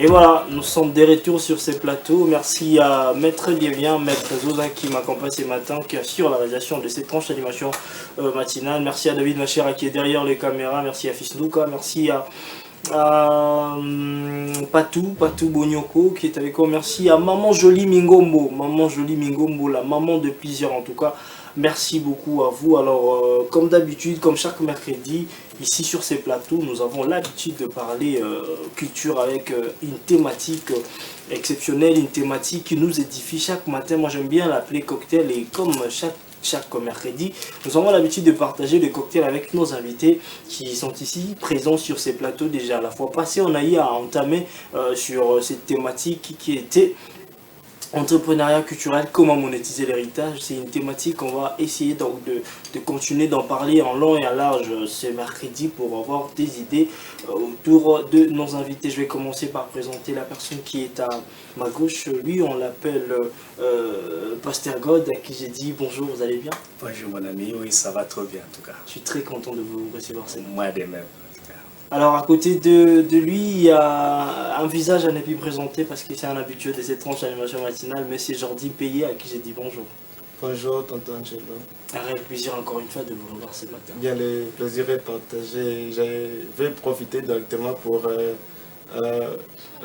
Et voilà, nous sommes de retour sur ces plateaux. Merci à Maître Vivien, Maître Zozin qui m'accompagne ce matin, qui assure la réalisation de cette tranche d'animation matinale. Merci à David Machera qui est derrière les caméras. Merci à Fisnouka. Merci à Patou Bonyoko qui est avec moi. Merci à Maman Jolie Mingombo, la maman de plusieurs en tout cas. Merci beaucoup à vous. Alors, comme d'habitude, comme chaque mercredi, ici sur ces plateaux, nous avons l'habitude de parler culture avec une thématique exceptionnelle, une thématique qui nous édifie chaque matin. Moi, j'aime bien l'appeler cocktail et comme chaque mercredi, nous avons l'habitude de partager des cocktails avec nos invités qui sont ici présents sur ces plateaux déjà. La fois passée, on a eu à entamer sur cette thématique qui était entrepreneuriat culturel, comment monétiser l'héritage. C'est une thématique qu'on va essayer donc de continuer d'en parler en long et en large ce mercredi pour avoir des idées autour de nos invités. Je vais commencer par présenter la personne qui est à ma gauche. Lui, on l'appelle Pasteur God, à qui j'ai dit bonjour, vous allez bien? Bonjour mon ami, oui ça va trop bien en tout cas. Je suis très content de vous recevoir. Moi de même. Alors à côté de lui, il y a un visage à ne plus présenter parce que c'est un habitué de cette tranche d'animation matinale, mais c'est Jordi Payé à qui j'ai dit bonjour. Bonjour tonton Angelo. Un réel plaisir encore une fois de vous revoir ce matin. Bien, le plaisir est partagé. Je vais profiter directement pour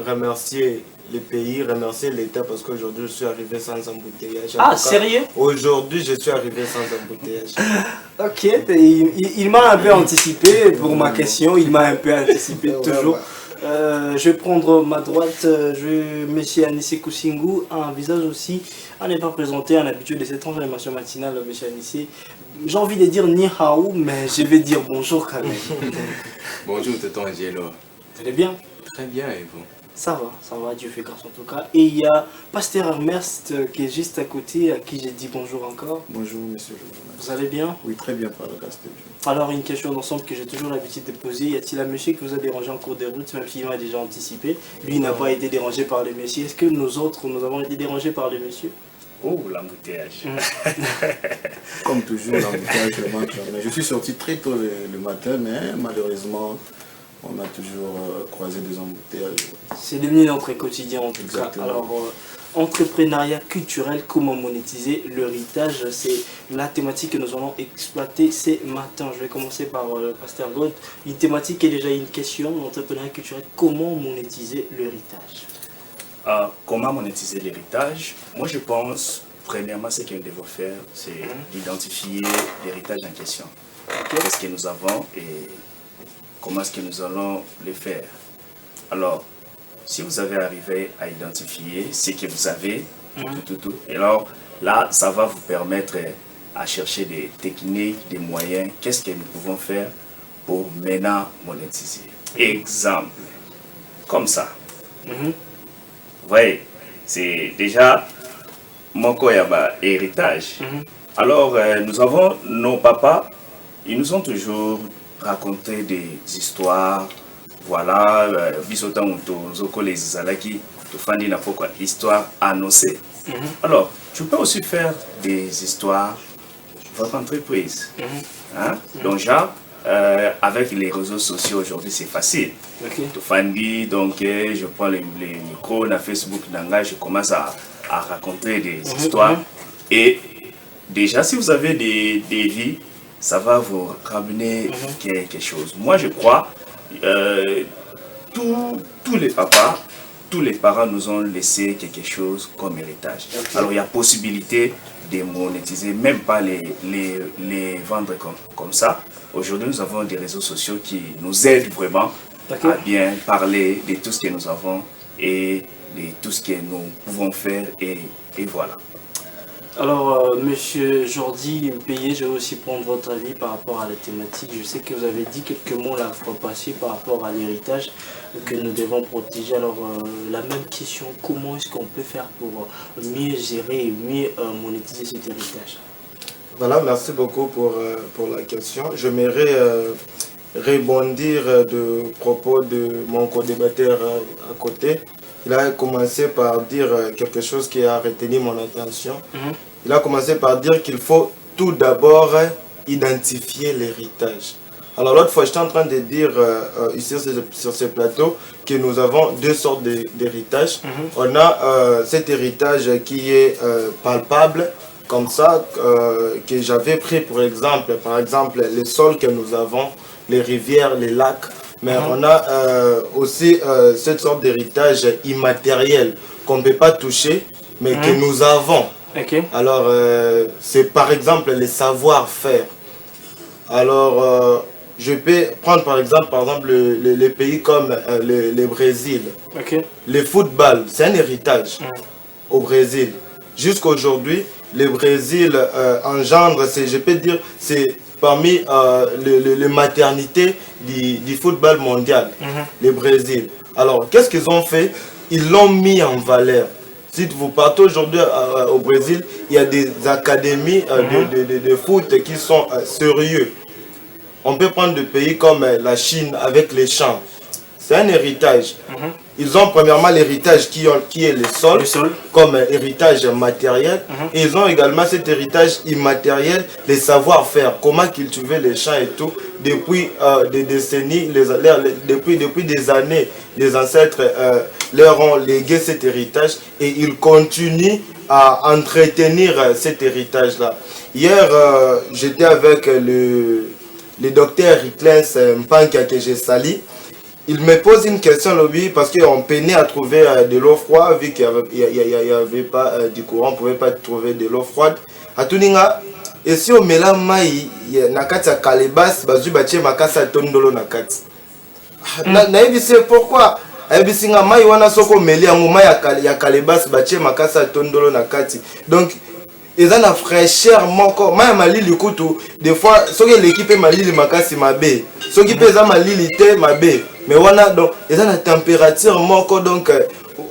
remercier les pays, remercier l'État parce qu'aujourd'hui je suis arrivé sans embouteillage. Ah, sérieux? Aujourd'hui je suis arrivé sans embouteillage. Ok, il m'a un peu anticipé pour ma question, il m'a un peu anticipé toujours. Je vais prendre ma droite, monsieur Anissé Kousingou, un visage aussi à ne pas présenter, un habitué de cette tranche d'animation matinale, monsieur Anissé. J'ai envie de dire ni hao, mais je vais dire bonjour quand même. Bonjour tonton Angelo. Vous allez bien? Très bien et vous? Ça va, Dieu fait grâce en tout cas. Et il y a Pasteur Ernest qui est juste à côté, à qui j'ai dit bonjour encore. Bonjour monsieur le journaliste. Vous allez bien? Oui, très bien par la grâce de Dieu. Alors une question d'ensemble que j'ai toujours l'habitude de poser, y a-t-il un monsieur qui vous a dérangé en cours de route, même s'il m'a déjà anticipé? Lui n'a pas été dérangé par les messieurs. Est-ce que nous autres, nous avons été dérangés par les messieurs? Oh, l'embouteillage. Comme toujours, l'embouteillage le manque. Je suis sorti très tôt le matin, mais malheureusement, on a toujours croisé des embouteillages. C'est devenu notre quotidien en tout Exactement. cas. Alors, entrepreneuriat culturel, comment monétiser l'héritage, c'est la thématique que nous allons exploiter ce matin. Je vais commencer par Pasteur God. Une thématique qui est déjà une question, l'entrepreneuriat culturel, comment monétiser l'héritage? Comment monétiser l'héritage? Moi je pense, premièrement, ce que nous devons faire, c'est d'identifier l'héritage en question. Qu'est-ce que nous avons et comment est-ce que nous allons le faire? Alors, si vous avez arrivé à identifier ce que vous avez, et alors là, ça va vous permettre à chercher des techniques, des moyens, qu'est-ce que nous pouvons faire pour maintenant monétiser. Exemple, comme ça. Vous voyez, c'est déjà mon koyaba héritage. Alors, nous avons nos papas, ils nous ont toujours raconté des histoires. Voilà, bisotan zoko les zalaki, tu fandi na pourquoi histoire annoncée. Alors, tu peux aussi faire des histoires votre entreprise. Hein? Donc, genre, avec les réseaux sociaux aujourd'hui, c'est facile. Tu fandi, donc je prends le micro na Facebook, je commence à raconter des histoires. Et déjà, si vous avez des vies, ça va vous ramener quelque chose. Moi, je crois, tous les papas, tous les parents nous ont laissé quelque chose comme héritage. Alors, il y a possibilité de monétiser, même pas les vendre comme ça. Aujourd'hui, nous avons des réseaux sociaux qui nous aident vraiment à bien parler de tout ce que nous avons et de tout ce que nous pouvons faire et voilà. Alors, monsieur Jordi Payé, je vais aussi prendre votre avis par rapport à la thématique. Je sais que vous avez dit quelques mots la fois passée par rapport à l'héritage que nous devons protéger. Alors, la même question, comment est-ce qu'on peut faire pour mieux gérer et mieux monétiser cet héritage? Voilà, merci beaucoup pour la question. J'aimerais rebondir de propos de mon co-débatteur à côté. Il a commencé par dire quelque chose qui a retenu mon attention. Il a commencé par dire qu'il faut tout d'abord identifier l'héritage. Alors l'autre fois, j'étais en train de dire ici sur ce plateau que nous avons deux sortes d'héritage. On a cet héritage qui est palpable, comme ça, que j'avais pris par exemple les sols que nous avons, les rivières, les lacs. Mais on a aussi cette sorte d'héritage immatériel qu'on ne peut pas toucher, mais que nous avons. Alors, c'est par exemple les savoir-faire. Alors, je peux prendre par exemple les pays comme le Brésil. Le football, c'est un héritage au Brésil. Jusqu'à aujourd'hui, le Brésil engendre, je peux dire, c'est parmi les maternités du football mondial, le Brésil. Alors, qu'est-ce qu'ils ont fait? Ils l'ont mis en valeur. Si vous partez aujourd'hui au Brésil, il y a des académies de foot qui sont sérieux. On peut prendre des pays comme la Chine avec les champs. C'est un héritage. Ils ont premièrement l'héritage qui est le sol, comme héritage matériel. Et ils ont également cet héritage immatériel, les savoir-faire, comment cultiver les champs et tout. Depuis des décennies, depuis des années, les ancêtres leur ont légué cet héritage et ils continuent à entretenir cet héritage-là. Hier, j'étais avec le docteur Riklens Mpanka que j'ai sali. Il me pose une question, lobby, parce qu'on peinait à trouver de l'eau froide, vu qu'il n'y avait pas du courant, on ne pouvait pas trouver de l'eau froide. À Tuninga, et si on met la maille, nakati ya kalebas, bazu bache makasa tondolo nakati. C'est pourquoi ebisinga maille wana soko meli yango maille ya kalebas bache makasa tondolo nakati. Donc ils ont la fraîcheur moko maille malili kutu des fois soki l'équipe malili makasi mabe soki pe za malili te mabe mais wana donc ils ont la température moko donc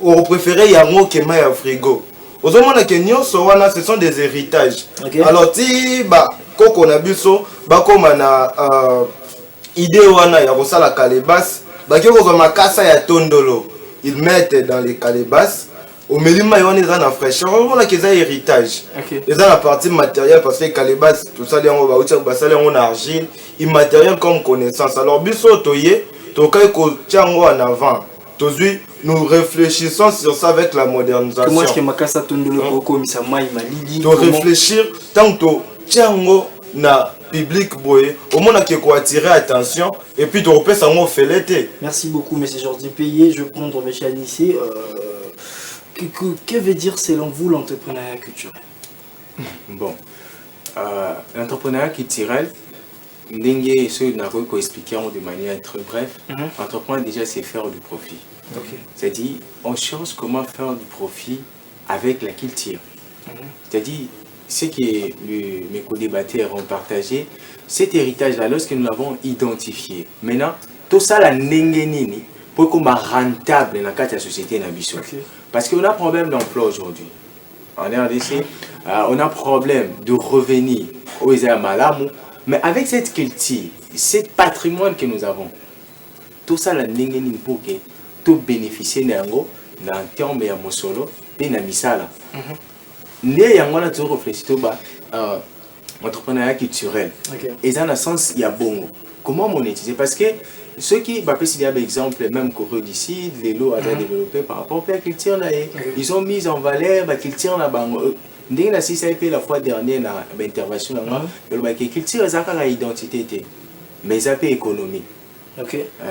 on préférait yango que maille à frigo. Aux hommes que nyonso wana ce sont des héritages. Alors ti ba koko na biso ba koma na idée wana ya kosala kalebas ba ke ko makasa ya tondolo ils mettent dans les calebasses. Au Mélima, ils ont une fraîcheur. On a des héritages. Ils ont la partie matérielle parce que les calebasses, tout ça, on a argile, immatériel comme connaissance. Alors, biso toye, tokai ko tiango en avant. Nous réfléchissons sur ça avec la modernisation. Comment est-ce que makasa tondolo poko misama imalili? To réfléchir tant que tiango na public boy, au moins qui ko attirer attention et puis to repère ça mo felete. Merci beaucoup, monsieur Jordi Payé. Je vais prendre monsieur Anissé. Que veut dire selon vous l'entrepreneuriat culturel? Bon, l'entrepreneuriat culturel, Ndenge, ce qu'on peut expliquer de manière très brève, entreprendre déjà c'est faire du profit. C'est-à-dire, on cherche comment faire du profit avec la culture. C'est-à-dire, ce que mes co-débatteurs ont partagé, cet héritage-là, lorsque nous l'avons identifié, maintenant, tout ça, la Ndenge Nini, pour qu'on soit rentable dans la société Nabiso. Parce qu'on a un problème d'emploi aujourd'hui. En RDC, on a un problème de revenus aux Malamou. Mais avec cette culture, ce patrimoine que nous avons, tout ça, la Ndengeni pour que tout bénéficier d'ango, dans le terme de Mosolo, et dans Misala. Nous avons toujours réfléchi à l'entrepreneuriat culturel. Et dans le sens, il y a bon. Comment monétiser? Parce que ceux qui, par exemple, même Corée d'ici, les lots à développer par rapport à la culture, ils ont mis en valeur la culture. Dès que ça a été la fois dernière, l'intervention, la culture, ça a une identité, mais ça peut économique.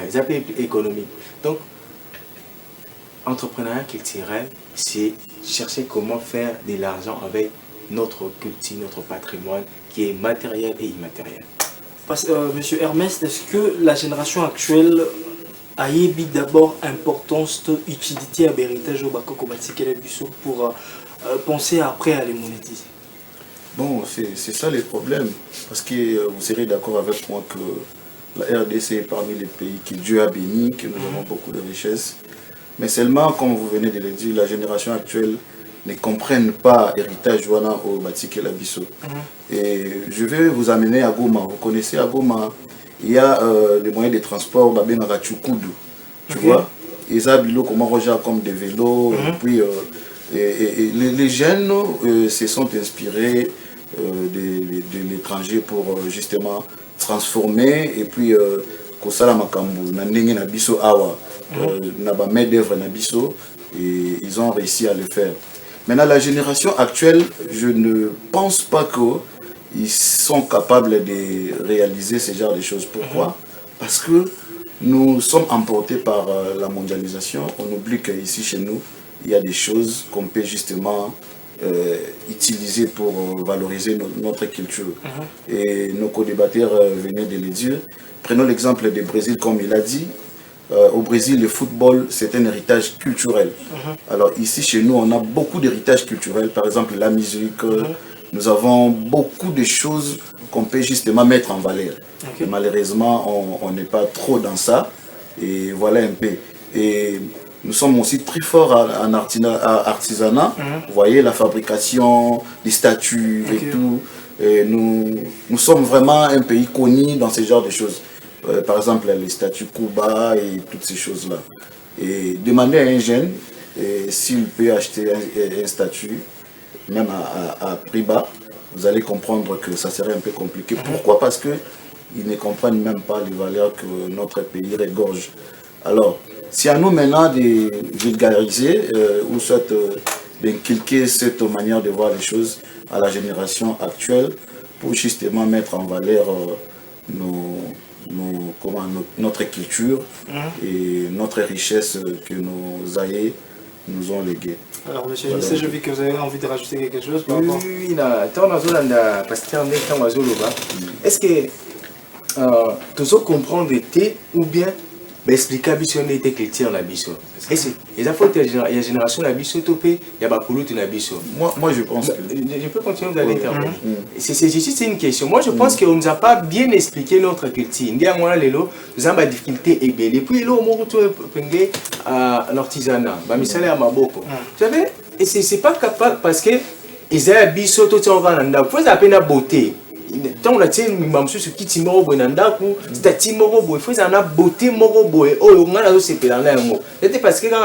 Ça peut économique. Donc, entrepreneuriat culturel, c'est chercher comment faire de l'argent avec notre culture, notre patrimoine, qui est matériel et immatériel. Monsieur Hermès, est-ce que la génération actuelle a émis d'abord importance de utilité à l'héritage au Bakoko pour penser après à les monétiser? Bon, c'est ça le problème. Parce que vous serez d'accord avec moi que la RDC est parmi les pays que Dieu a béni, que nous avons beaucoup de richesses. Mais seulement, comme vous venez de le dire, la génération actuelle ne comprennent pas l'héritage au Batik et la Bisso. Et je vais vous amener à Goma. Vous connaissez à Goma, il y a des moyens de transport, Babé Narachukudu. Tu vois? Ils ont comment rejoindre comme des vélos. Et puis, les jeunes se sont inspirés de l'étranger pour justement transformer et puis kosala makambo na ndenge na biso awa na ba main d'œuvre na biso, et ils ont réussi à le faire. Maintenant, la génération actuelle, je ne pense pas qu'ils sont capables de réaliser ce genre de choses. Pourquoi? Parce que nous sommes emportés par la mondialisation. On oublie qu'ici, chez nous, il y a des choses qu'on peut justement utiliser pour valoriser notre culture. Et nos co-débatteurs venaient de le dire. Prenons l'exemple du Brésil, comme il a dit. Au Brésil, le football, c'est un héritage culturel. Alors ici, chez nous, on a beaucoup d'héritage culturel. Par exemple, la musique. Nous avons beaucoup de choses qu'on peut justement mettre en valeur. Et malheureusement, on n'est pas trop dans ça. Et voilà un peu. Et nous sommes aussi très forts en artisanat. Vous voyez, la fabrication, les statues et tout. Et nous sommes vraiment un pays connu dans ce genre de choses. Par exemple, les statues Kuba et toutes ces choses-là. Et demandez à un jeune s'il peut acheter un statut, même à prix bas, vous allez comprendre que ça serait un peu compliqué. Pourquoi? Parce qu'ils ne comprennent même pas les valeurs que notre pays regorge. Alors, c'est à nous maintenant de vulgariser ou soit d'inculquer cette manière de voir les choses à la génération actuelle pour justement mettre en valeur notre culture et notre richesse que nos aïeux nous ont léguée. Alors, monsieur Jesse, je vis que vous avez envie de rajouter quelque chose par Oui, rapport. oui, est-ce que tu veux comprendre ou bien expliquer à biso n'était culture la biso? Est-ce que faut que la génération la biso topé, il y a pas de la biso? Moi je pense que... Je peux continuer d'aller intervenir. C'est juste une question. Moi je pense qu'on ne nous a pas bien expliqué notre culture. Nous avons des difficultés et puis là on retrouve l'artisanat. Vous savez, et c'est pas capable parce que ils ont biso tout en Rwanda. Faut appeler la beauté. Tant la tienne mamsu ce qui timoro bonanda ku c'est timoro boy faut ça beauté moro boy oh on a zo c'est dans là ngo c'était parce que quand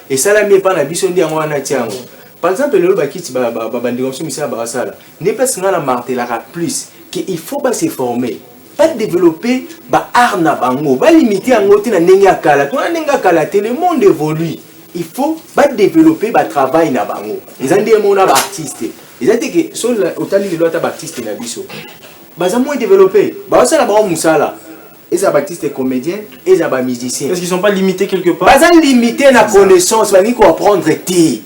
et ça la met pas na biso ndi ngo na tiango par exemple le ba kiti ba bandi comme ça ba sala n'est pas ce qu'on a martelé plus qu'il faut pas se former pas développer ba art na bango ba limiter en ngoti na ndenge akala to na ndenge akala le monde évolue il faut pas développer ba travail na bango les andi mon artiste. Ils ont dit que sur l'hôtel de l'autre Baptiste na biso, ils ont moins développé. Bah ça là bas musala. Ils sont Baptiste comédien, ils sont musiciens. Est-ce qu'ils sont pas limités quelque part? Ils sont limités na connaissance, mais ils faut apprendre té.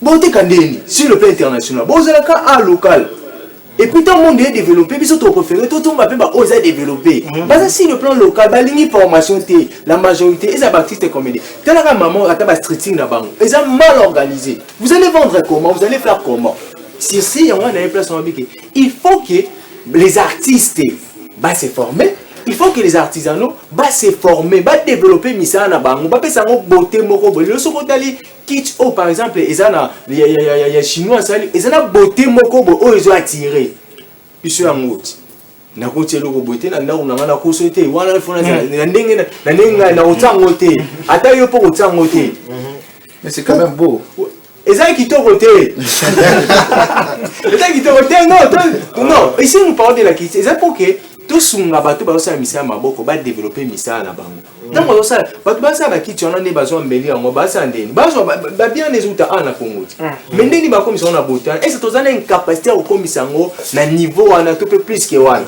Bon t'es candéni sur le plan international. Bon c'est le cas local. Et puis tout le monde est développé, puis surtout préféré, tout le monde va oser développer. Parce que si le plan local, bah l'ini formation té, la majorité, ils sont Baptiste comédien. T'as la maman, à ta streeting na bango. Ils sont mal organisés. Vous allez vendre comment? Vous allez faire comment? Si on a une place en Amérique, il faut que les artistes bah se former. Il faut que les artisanaux bah se former, bah développer misa na bango, bah pesa ngo beauté moko bo. Le soko tali kitsch oh par exemple, ils y a chinois ça, ils ont beauté moko bo oh ils ont attiré. Ils sont en route. Na côté le beauté na ndako na na kosote wana fona na ndenge na otangote. Ata yo po otangote. Mais c'est quand même beau. Et ça qui t'a voté. Et ça qui t'a voté non, ici nous parlons de la question. C'est pour que tous les bateaux va ça misa maboko va développer misa na bango. Donc on ça bateau va ça ba qui tu en a besoin mbeli en ba ça ndeni. Ba bien les outils na Congo. Mais ndeni ba comme ça on a beauté. Et c'est aux une capacité au komisango na niveau on a tout peu plus que one.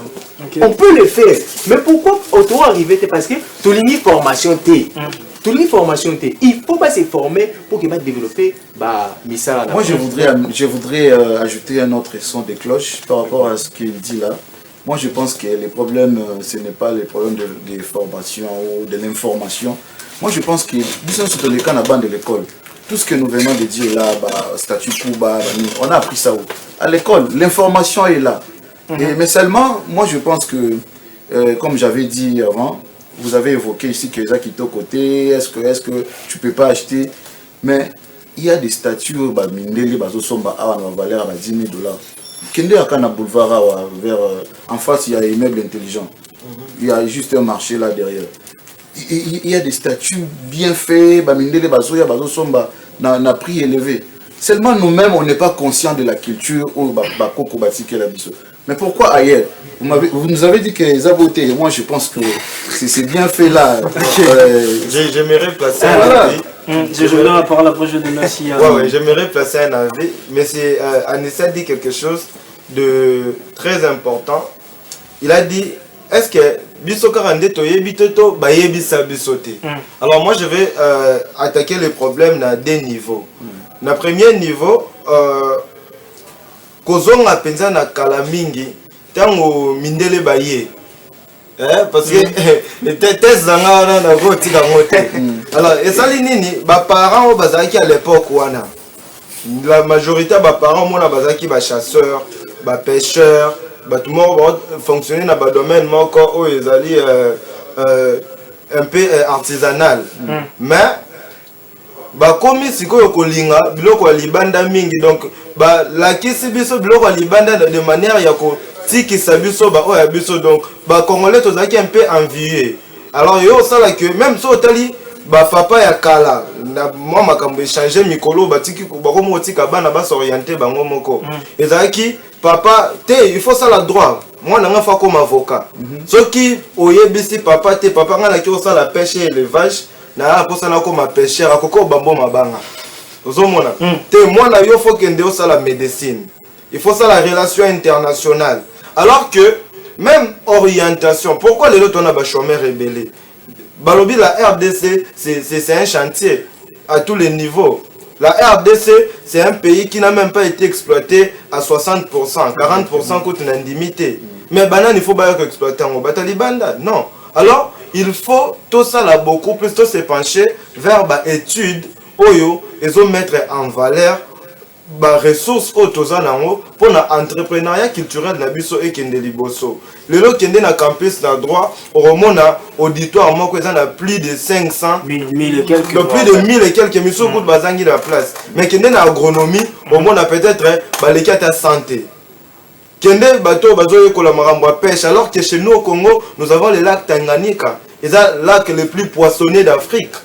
On peut le faire. Mais pourquoi auto arriver parce que tout l'ini formation T. Toute une formation, il ne faut pas se former pour qu'il va développer misa. Moi, je voudrais ajouter un autre son de cloche par rapport à ce qu'il dit là. Moi, je pense que le problème, ce n'est pas le problème de formation ou de l'information. Moi, je pense que, surtout le cas de l'école, tout ce que nous venons de dire là, statut Kuba, on a appris ça où? À l'école, l'information est là. Mais seulement, moi, je pense que, comme j'avais dit avant, vous avez évoqué ici que les Akito côté, est-ce que tu ne peux pas acheter? Mais il y a des statues, les valeur à 10 000 $. Kende Akana boulevard en face, il y a un immeuble intelligent. Il y a juste un marché là derrière. Il y a des statues bien faites, na prix élevé. Seulement nous-mêmes, on n'est pas conscient de la culture ou Bakoko Batike la biso. Mais pourquoi ailleurs? Vous nous avez dit que les abotés, et moi je pense que c'est bien fait là. J'aimerais placer un avis. Je donne la parole après, je donne merci à... Ouais, j'aimerais placer un avis, mais c'est Anissa dit quelque chose de très important. Il a dit, est-ce que biso karande toye bitoto baye bisa bisote. Alors moi je vais attaquer les problèmes à deux niveaux. Na premier niveau, kozonga penza na kala mingi tango mindele baye. Parce que thèse zanga na voti ka moté. Alors et ça nini ba parents bazaki à l'époque wana. La majorité ba parents mona bazaki ba chasseurs, ba pêcheurs, ba tout monde fonctionner dans ba domaine moko o ezali un peu artisanal. Mais ba komi sikoyo kolinga biloko ya libanda mingi donc ba la kisi biso biloko ya libanda de manière ya ko tiki sabiso ba oya biso donc ba congolais tozaki un peu envieux. Alors yo sala que même so tali ba papa ya kala na moi makambo échanger mikolo ba tiki ba ko mo tika bana ba s'orienter bango moko. Ezaki papa te il faut ça la droit. Moi na nga fa comme avocat. Soki oyebisi papa te papa nga na ki osala pêche et élevage na posa na comme pêcheur akoko bambo mabanga. Ozomona te moi na yo faut kende osala médecine. Il faut ça la relation internationale. Alors que même orientation, pourquoi les autres on a des chômeurs rebellés? Balobi la RDC c'est un chantier à tous les niveaux. La RDC c'est un pays qui n'a même pas été exploité à 60%, 40% coûte une indemnité. Mais banane il faut pas exploiter en Batalibanda. Non. Alors il faut tout ça là beaucoup plus se pencher vers l'étude oyo et mettre en valeur ba ressources autosanango pour l'entrepreneuriat culturel na biso et kende liboso. Lelo kende na campus na droit au remona auditoire moko ezana plus de 500 1000 et quelques plus de 1000 et quelques miso pour bazangi la place. Mais kende na agronomie au monde peut-être ba les ta santé. Kende bateau bazo ko la marambo pêche alors que chez nous au Congo nous avons le lac Tanganyika, c'est le lac le plus poissonné d'Afrique.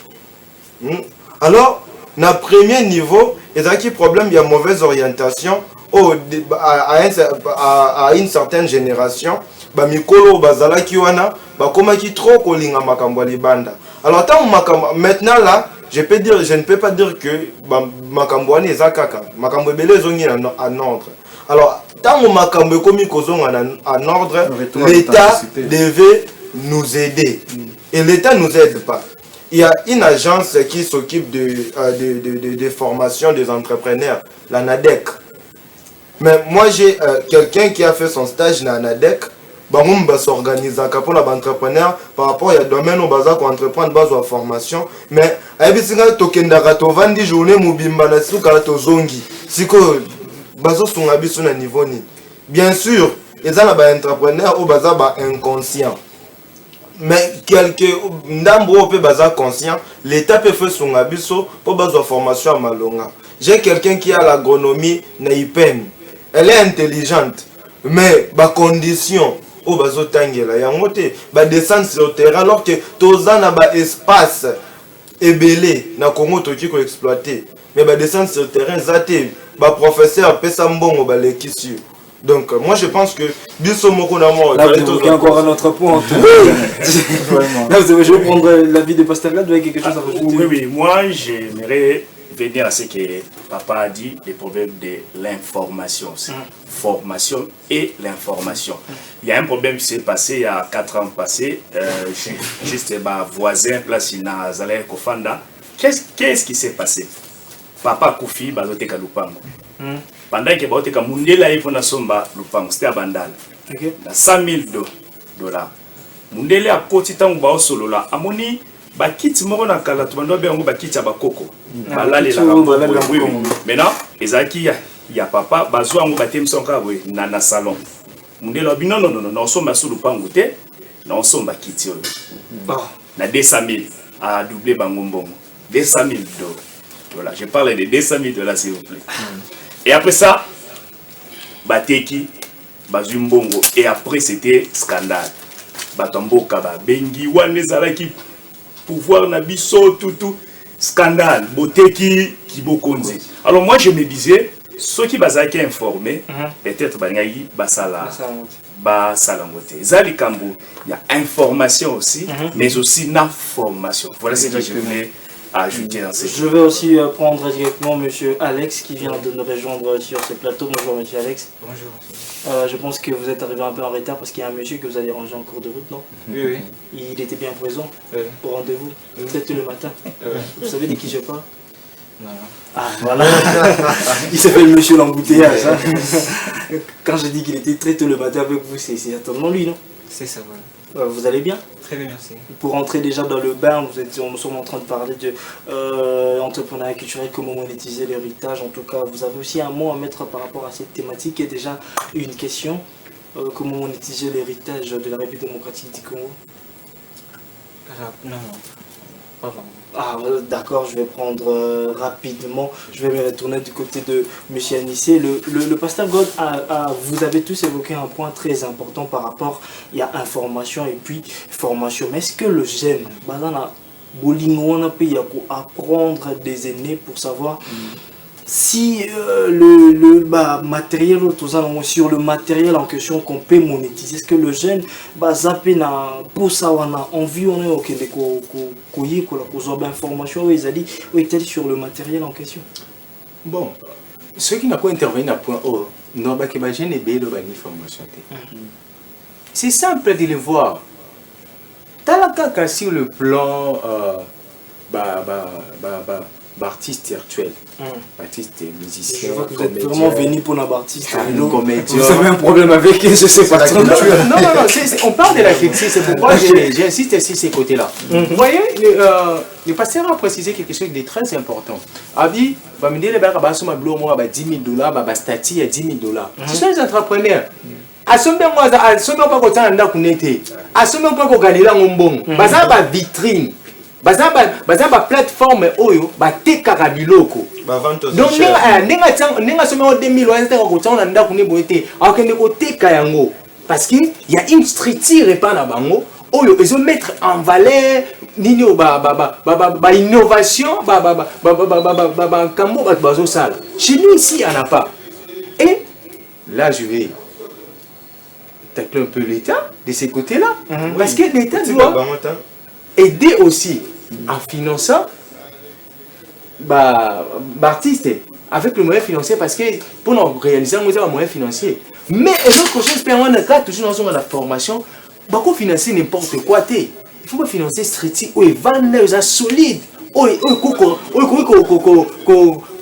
Alors na premier niveau il y a un problème, il y a mauvaise orientation à une certaine génération. Ba mikolo bazala kiwana ba koma ki trop kolinga makambo libanda. Alors tant maintenant là, je ne peux pas dire que makambo ni ezakaka. Makambo belé zongi en ordre. Alors tant makambo komi kozonga en ordre, l'État devait nous aider. Et l'État nous aide pas. Il y a une agence qui s'occupe de formation des entrepreneurs, la NADEC. Mais moi, j'ai quelqu'un qui a fait son stage dans la NADEC. On va s'organiser pour l'entrepreneur par rapport à domaine où on va entreprendre base de formation. Mais il y a des journées niveau. Bien sûr, il y a des entrepreneurs qui sont inconscients. Mais quelques ndambo peut baza conscient, l'État peut faire son abisso pour baser de formation à Malonga. J'ai quelqu'un qui a l'agronomie na IPEN. Elle est intelligente, mais ba condition au bazo tangela ya ngote ba descendre sur le terrain alors que toza na ba espace ebelé na Congo toki ko exploiter. Mais ba descendre sur le terrain zaté ba professeur pesa mbongo ba lekisio. Donc moi je pense que biso moko na moi là vous avez encore un autre point. Là je vais prendre l'avis de Pasteur là, vous avez quelque chose à rajouter? Oui, moi j'aimerais venir à ce que papa a dit, les problèmes de l'information, formation et l'information. Il y a un problème qui s'est passé il y a 4 ans passés, juste ma voisin place na Zalaï Kofanda. Qu'est-ce qui s'est passé? Papa Koufi bazote kalupango. Pendant que baote ka mundela ifo na somba lupango, c'était à Bandal. Na 100 000 dollars. Mundela a koti tango bao solo la amoni bakiti moko na kala to bando bengo bakiti ya bakoko. Balale la bakoko. Maintenant, ezaki ya papa bazwa ngo batemso kabwe na salon. Mundela bi non somba solo lupango te, na somba kiti oyo. Na 200 000 a doublé bango mbongo. 200 000 dollars. Voilà, je parle de 200 000 dollars s'il vous plaît. Et après ça, Bateki, Bazumbongo. Et après, c'était scandale. Batamboka, Bengi, Wanezaraki, pouvoir Nabiso, tout. Scandale. Boteki, Kibokonzi. Alors moi je me disais, ceux qui sont informés, peut-être Bangayi, Basala, Basalangote. Zali Kambo, il y a information aussi, mais aussi la formation. Voilà ce que je voulais ajouter dans cette. Je vais aussi prendre directement M. Alex qui vient de nous rejoindre sur ce plateau. Bonjour M. Alex. Bonjour. Je pense que vous êtes arrivé un peu en retard parce qu'il y a un monsieur que vous avez dérangé en cours de route, non? Oui. Il était bien présent au rendez-vous, peut-être le matin. Vous savez de qui je parle? Non. Ah voilà. Il s'appelle monsieur l'embouteillage. Quand je dis qu'il était très tôt le matin avec vous, c'est certainement lui, non? C'est ça, voilà. Vous allez bien? Très bien, merci. Pour rentrer déjà dans le bain, nous sommes en train de parler de entrepreneuriat culturel, comment monétiser l'héritage. En tout cas, vous avez aussi un mot à mettre par rapport à cette thématique et déjà une question. Comment monétiser l'héritage de la République démocratique du Congo? Non, pas vraiment. Ah, d'accord, je vais prendre rapidement. Je vais me retourner du côté de M. Anissé. Le pasteur God, vous avez tous évoqué un point très important par rapport, il y a information et puis formation. Mais est-ce que le jeune, on peut apprendre des aînés pour savoir si le matériel, sur le matériel en question qu'on peut monétiser, est-ce que le jeune zappé na pour ça on a envie on est ok de information sur le matériel en question. Bon, ceux qui n'ont pas intervenu à point haut, non bah que bah jeune et belle formation. C'est simple de le voir. T'as la caca sur le plan artiste actuel, artiste musicien. Je vois que vous êtes vraiment venu pour un artiste. Vous avez un problème avec je sais pas. Non, on parle de la critique, c'est pourquoi j'insiste sur ces côtés-là. Vous voyez, le pasteur a précisé quelque chose de très important. Abi, va me dire, $10 000, statut à $10 000. Ce sont les entrepreneurs. Asombe pas côté anda kunete. Asombe pas ko galela ngombong. Baza ba vitrine. Baza ba plateforme oyo ba tekaka biloko. Donc nenga somme 2000 wanza ko tsana nda kune boete. Akende ko teka yango parce que il y a une structure pas na bango oyo ils vont mettre en valeur nini ba innovation kambo bazo sala. Chez nous ici il y en a pas. Et là je vais tacler un peu l'État de ces côtés-là. Parce que l'État doit aider aussi en finançant l'artiste avec le moyen financier parce que pour nous réaliser un moyen financier. Mais les autres choses, toujours dans la formation, il financer n'importe quoi. Il faut pas financer street ou vendre solide. On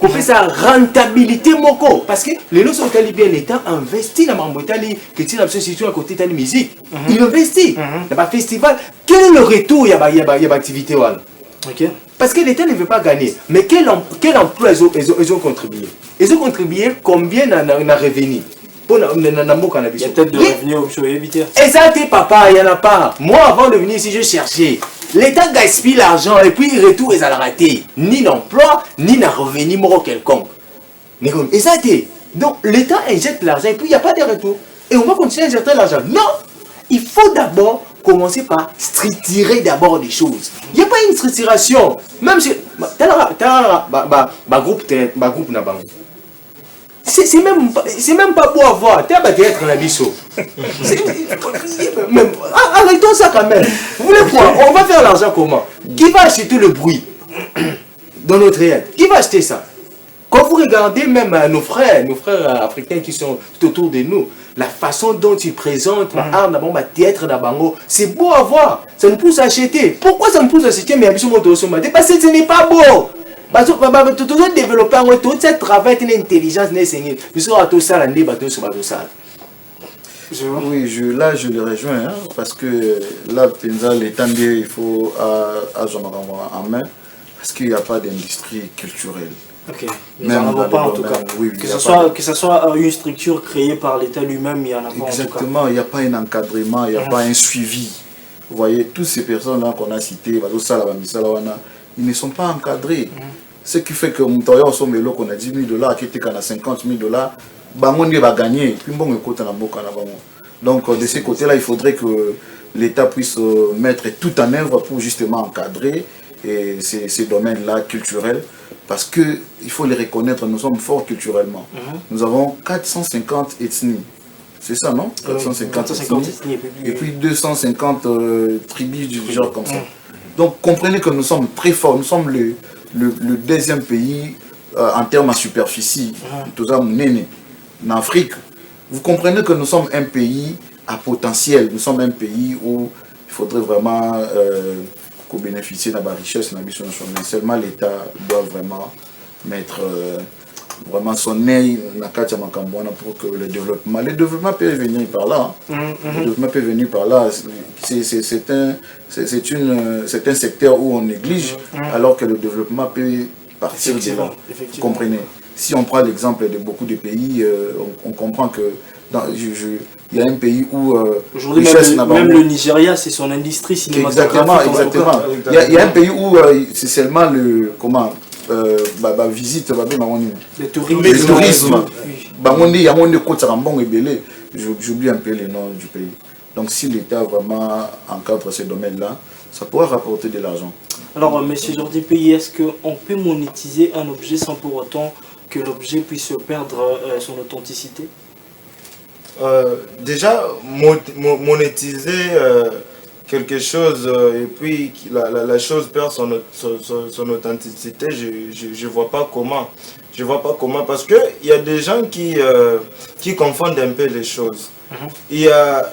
fait sa rentabilité moko parce que les gens sont bien l'État investit dans l'État que tu as situation à côté de la musique. Il investit dans le festival. Quel est le retour il y a l'activité parce que l'État ne veut pas gagner. Mais quel emploi ils ont contribué? Ils ont contribué combien dans le revenu? Il y a peut-être de revenus au éviter. Et ça, papa, il n'y en a pas. Moi, avant de venir ici, je cherchais. L'État gaspille l'argent et puis il retourne et ça l'a raté. Ni d'emploi, ni d'un revenu quelconque. Et ça, donc l'État injecte l'argent et puis il n'y a pas de retour. Et on va continuer à injecter l'argent. Non, il faut d'abord commencer par structurer d'abord des choses. Il n'y a pas une structuration. Même si groupe n'a pas. C'est même pas beau à voir. Tu vas être un abisso. Arrêtons ça quand même. Vous voulez quoi? On va faire l'argent comment? Qui va acheter le bruit dans notre aide? Qui va acheter ça? Quand vous regardez même nos frères africains qui sont tout autour de nous, la façon dont ils présentent théâtre d'Abango, c'est beau à voir. Ça nous pousse à acheter. Pourquoi ça nous pousse à acheter? Mais parce que ce n'est pas beau. Tout développer tout ce travail d'intelligence tout ça oui, là je le rejoins parce que là l'État il faut en main parce qu'il n'y a pas d'industrie culturelle. Ok, nous n'en avons pas en tout cas. Oui, que ce soit une structure créée par l'État lui-même, il n'y en a pas. Exactement, il n'y a pas un encadrement, il n'y a pas un suivi. Vous voyez, toutes ces personnes-là qu'on a citées, ils ne sont pas encadrés. Ce qui fait que Moutaoya Somelo qu'on a $10 000, qui était à $50 000, Bangondi va gagner. Donc de ces côtés-là, il faudrait que l'État puisse mettre tout en œuvre pour justement encadrer ces domaines-là culturels parce qu'il faut les reconnaître, nous sommes forts culturellement. Nous avons 450 ethnies. C'est ça, non? 450 ethnies. Et puis 250 tribus du genre comme ça. Donc comprenez que nous sommes très forts. Nous sommes le deuxième pays en termes de superficie. Tout ça, en Afrique. Vous comprenez que nous sommes un pays à potentiel. Nous sommes un pays où il faudrait vraiment qu'on bénéficie de la richesse. Mais seulement l'État doit vraiment mettre vraiment son œil dans pour que le développement peut venir par là. Le développement peut venir par là. C'est un secteur où on néglige, alors que le développement peut partir de là. Vous comprenez? Si on prend l'exemple de beaucoup de pays, on comprend que il y a un pays où aujourd'hui même le Nigeria, c'est son industrie cinématographique. Exactement. Il y a un pays où c'est seulement le visite le tourisme. J'oublie un peu les noms du pays. Donc si l'État vraiment encadre ces domaines-là, ça pourra rapporter de l'argent. Alors, M. Jordi Pays, est-ce qu'on peut monétiser un objet sans pour autant que l'objet puisse perdre son authenticité? Déjà, monétiser quelque chose et puis la chose perd son authenticité, je vois pas comment. Je vois pas comment, parce qu'il y a des gens qui confondent un peu les choses. Il y a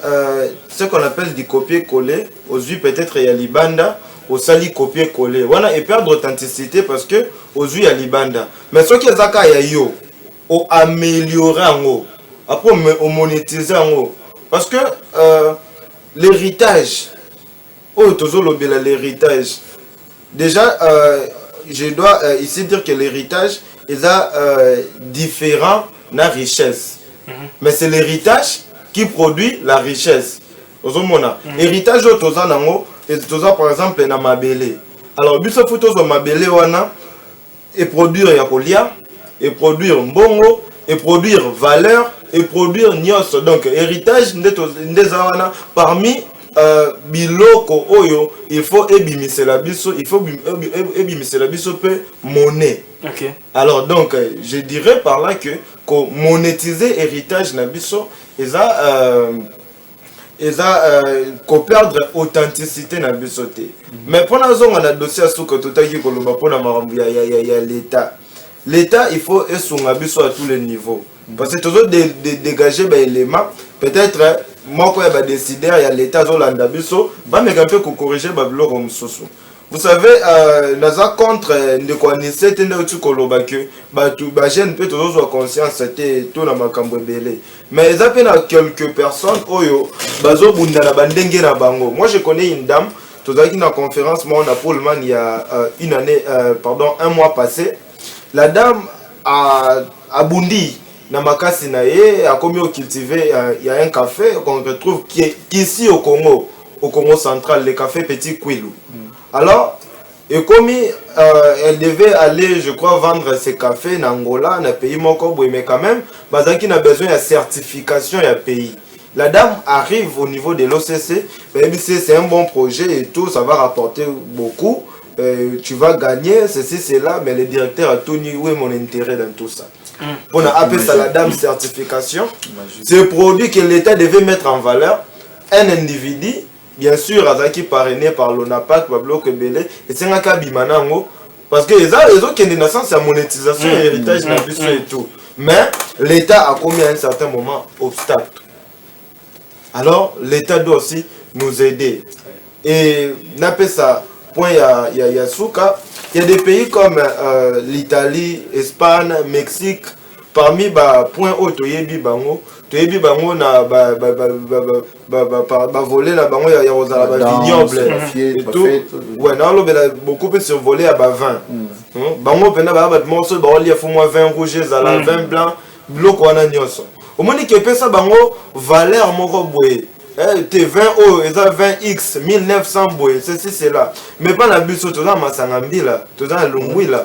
ce qu'on appelle du copier-coller. Aux yeux, peut-être il y a l'Ibanda, au sali copier-coller. Voilà, et perdre l'authenticité parce que aux yeux, il y a l'Ibanda. Mais ce qui est zaka, il y a yo, au améliorer en haut. Après, on monétise en haut. Parce que l'héritage, l'héritage, déjà, je dois ici dire que l'héritage est différent de la richesse. Mais c'est l'héritage qui produit la richesse. L'héritage, par exemple, dans Mabélé. Alors, il faut que Mabélé et produire Yakolia, et produire Mbongo, et produire valeur, et produire Nyos. Donc, héritage, parmi biloko oyo, il faut ébimisser la biso, il faut ébimisser la biso peu monnaie. Alors, donc, je dirais par là que monétiser héritage na biso, qu'on perdre authenticité na biso te. Mais pour nous, on a dossier à ce que tout à l'État. L'État, il faut essunga biso à tous les niveaux. Parce que toujours dégager des éléments, peut-être moi quand il y a décidé, il y a l'État zolanda biso, bah mais quand faut corriger bablo comme soso. Vous savez, naza contre de quoi ni c'était ne tu koloba que bah tout bah jeune peut toujours avoir conscience c'était tout na makambo belé. Mais ils appellent quelques personnes oyo bazo bunda na bandenge na bango. Moi je connais une dame, tout à qui na conférence moi on a Paulman il y a une année un mois passé. La dame a Bundi, na makasi na ye, a commis au cultiver, il y a un café qu'on retrouve qui est ici au Congo central, le café Petit Kwilu. Alors, et comme elle devait aller, je crois, vendre ses cafés en Angola, dans le pays Moko, mais quand même, Bazaki a besoin de certification et pays. La dame arrive au niveau de l'OCC, c'est un bon projet et tout, ça va rapporter beaucoup. Tu vas gagner, ceci, cela, mais le directeur a tout dit, où est mon intérêt dans tout ça? On a appelé ça la dame certification. C'est un produit que l'État devait mettre en valeur. Un individu, bien sûr, Azaki parrainé par l'ONAPAC, Pablo Kebele, et c'est un cas bimanango, parce que les autres qui ont une naissance, c'est la monétisation et l'héritage et tout. Mais l'État a commis à un certain moment obstacle. Alors, l'État doit aussi nous aider. Et n'appelle ça. Il y a Souka, il y a des pays comme l'Italie, Espagne, Mexique, parmi les points où Toyebi Bango na voler la bango il y a vignoble et tout. Ouais, non, beaucoup peut survoler à 20. Bango pena ba morceau ba oli faut moi 20 rouges à 20 blancs, bloc on a nyonso. Au moins que pesa bango valeur moko boye. T 20 euros, et 20x, 1900 boy, ceci, c'est là. Mais pas la bus, tout ça, Massangambi là, tout ça, Lungui là.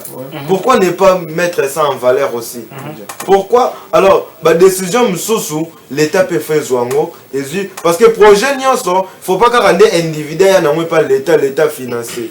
Pourquoi ne pas mettre ça en valeur aussi? Pourquoi? Alors, la décision Moussou, l'État peut faire Zouango, parce que projet Nyonso, il ne faut pas qu'un individu n'ait pas l'État financé.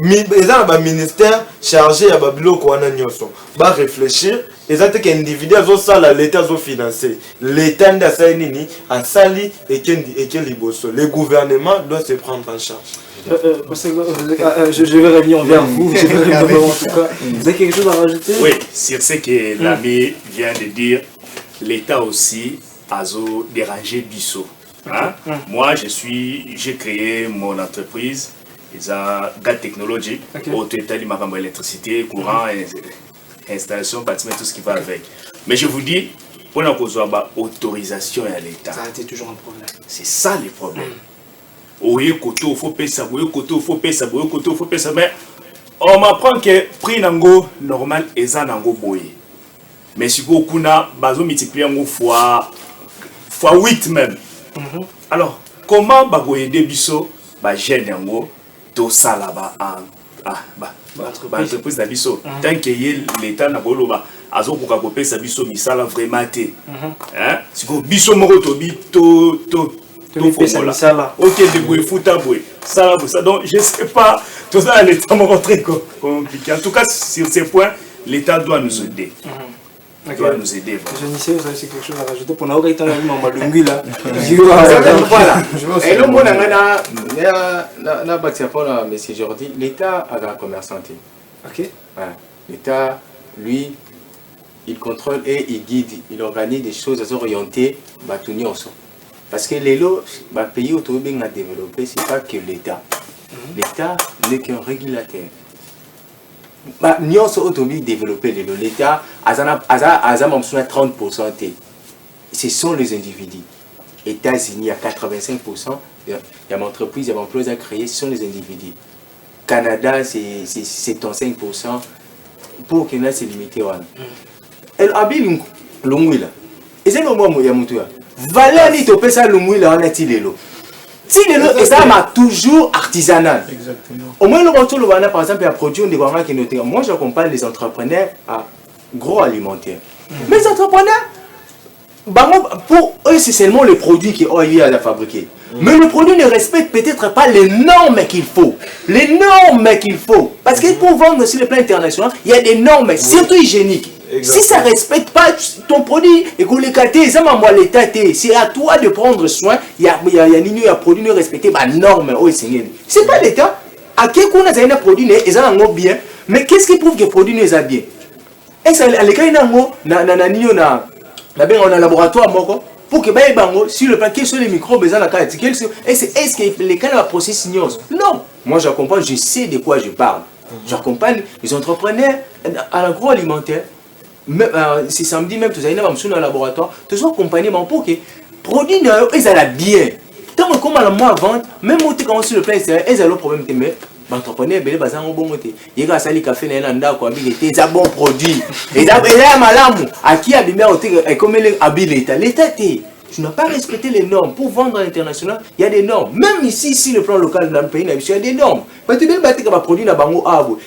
ils ont un ministère chargé à Babiloko wana nyoso ba réfléchir ils ont que individu zo sala l'état zo financer l'état nda sa nini a sali et que liboso le gouvernement doit se prendre en charge. Je vais revenir vers vous. Je vais revenir en tout cas. Vous avez quelque chose à rajouter? Oui, sur ce que l'ami vient de dire, l'État aussi a dérangé Bissot. Hein? Moi, j'ai créé mon entreprise, GAT Technology, Auto-État électricité, courant, installation, bâtiment, tout ce qui va avec. Mais je vous dis, pour avoir autorisation à l'État, ça a été toujours un problème. C'est ça le problème. Il faut payer ça, mais on m'apprend que le prix normal est un boye. Mais si vous avez multiplié fois 8 même. Alors, comment vous aider Bisso, jeune yango, tout ça là-bas, entreprise de Bisso, tant que l'État n'a pas azo pour payer ça Bisso, mais ça là vraiment été. Si vous Bisso moro ok, ça, donc je ne sais pas, tout ça l'État m'a très compliqué. En tout cas, sur ces points, l'État doit nous aider. Doit nous aider. Je ne sais pas si quelque chose à rajouter pour nous. Voilà. Et le monde a bâti pour M. Jordi, l'État a un commerçant. Ok. L'État, lui, il contrôle et il guide, il organise des choses orientées à tout le monde. Parce que les pays automobiles à développer, ce n'est pas que l'État. L'État n'est qu'un régulateur. Nous sommes automobiles développés, l'État a 30%. Ce sont les individus. États-Unis, à 85%, il y a une entreprise, il y a une emploi à créer, ce sont les individus. Canada, c'est 75%. Pour que c'est limité. Et l'habile, l'ongouila. Et c'est le moment où il y a mon tour. Valeur ni topé ça le mouille là on a tilelo. Tilelo et ça m'a toujours artisanal. Exactement. Au moins le retour le par exemple il y a produit on dit qui noté. Moi j'accompagne les entrepreneurs à gros alimentaire. Mais les entrepreneurs pour eux c'est seulement le produit qui ont eu à fabriquer. Mais le produit ne respecte peut-être pas les normes qu'il faut. Les normes qu'il faut. Parce que pour vendre sur le plan international, il y a des normes, surtout hygiéniques. Exactement. Si ça ne respecte pas ton produit, c'est à toi de prendre soin. Il y a produit ne respecter ma norme. Ce n'est pas l'État. À quel point on a un produit bien, mais qu'est-ce qui prouve que le produit n'est pas bien? Est-ce que on a un laboratoire pour que sur le plan quels sont les microbes est-ce que les cas de la processus non, moi j'accompagne, je sais de quoi je parle. J'accompagne les entrepreneurs à l'agroalimentaire. C'est samedi même, tu as dans le laboratoire, tu as accompagné pour que les produits ils allaient bien. Tant que comme à la mois vente, même sur le plan extérieur, ils ont le problème. Mais l'entrepreneur, il va un bon côté. Il va salir café dans l'anda, il a un bon produit. Il a un malam. À qui a bien comme l'État. L'État, tu n'as pas respecté les normes. Pour vendre à l'international, il y a des normes. Même ici, le plan local dans le pays, il y a des normes. Mais tu as des produits dans le bango.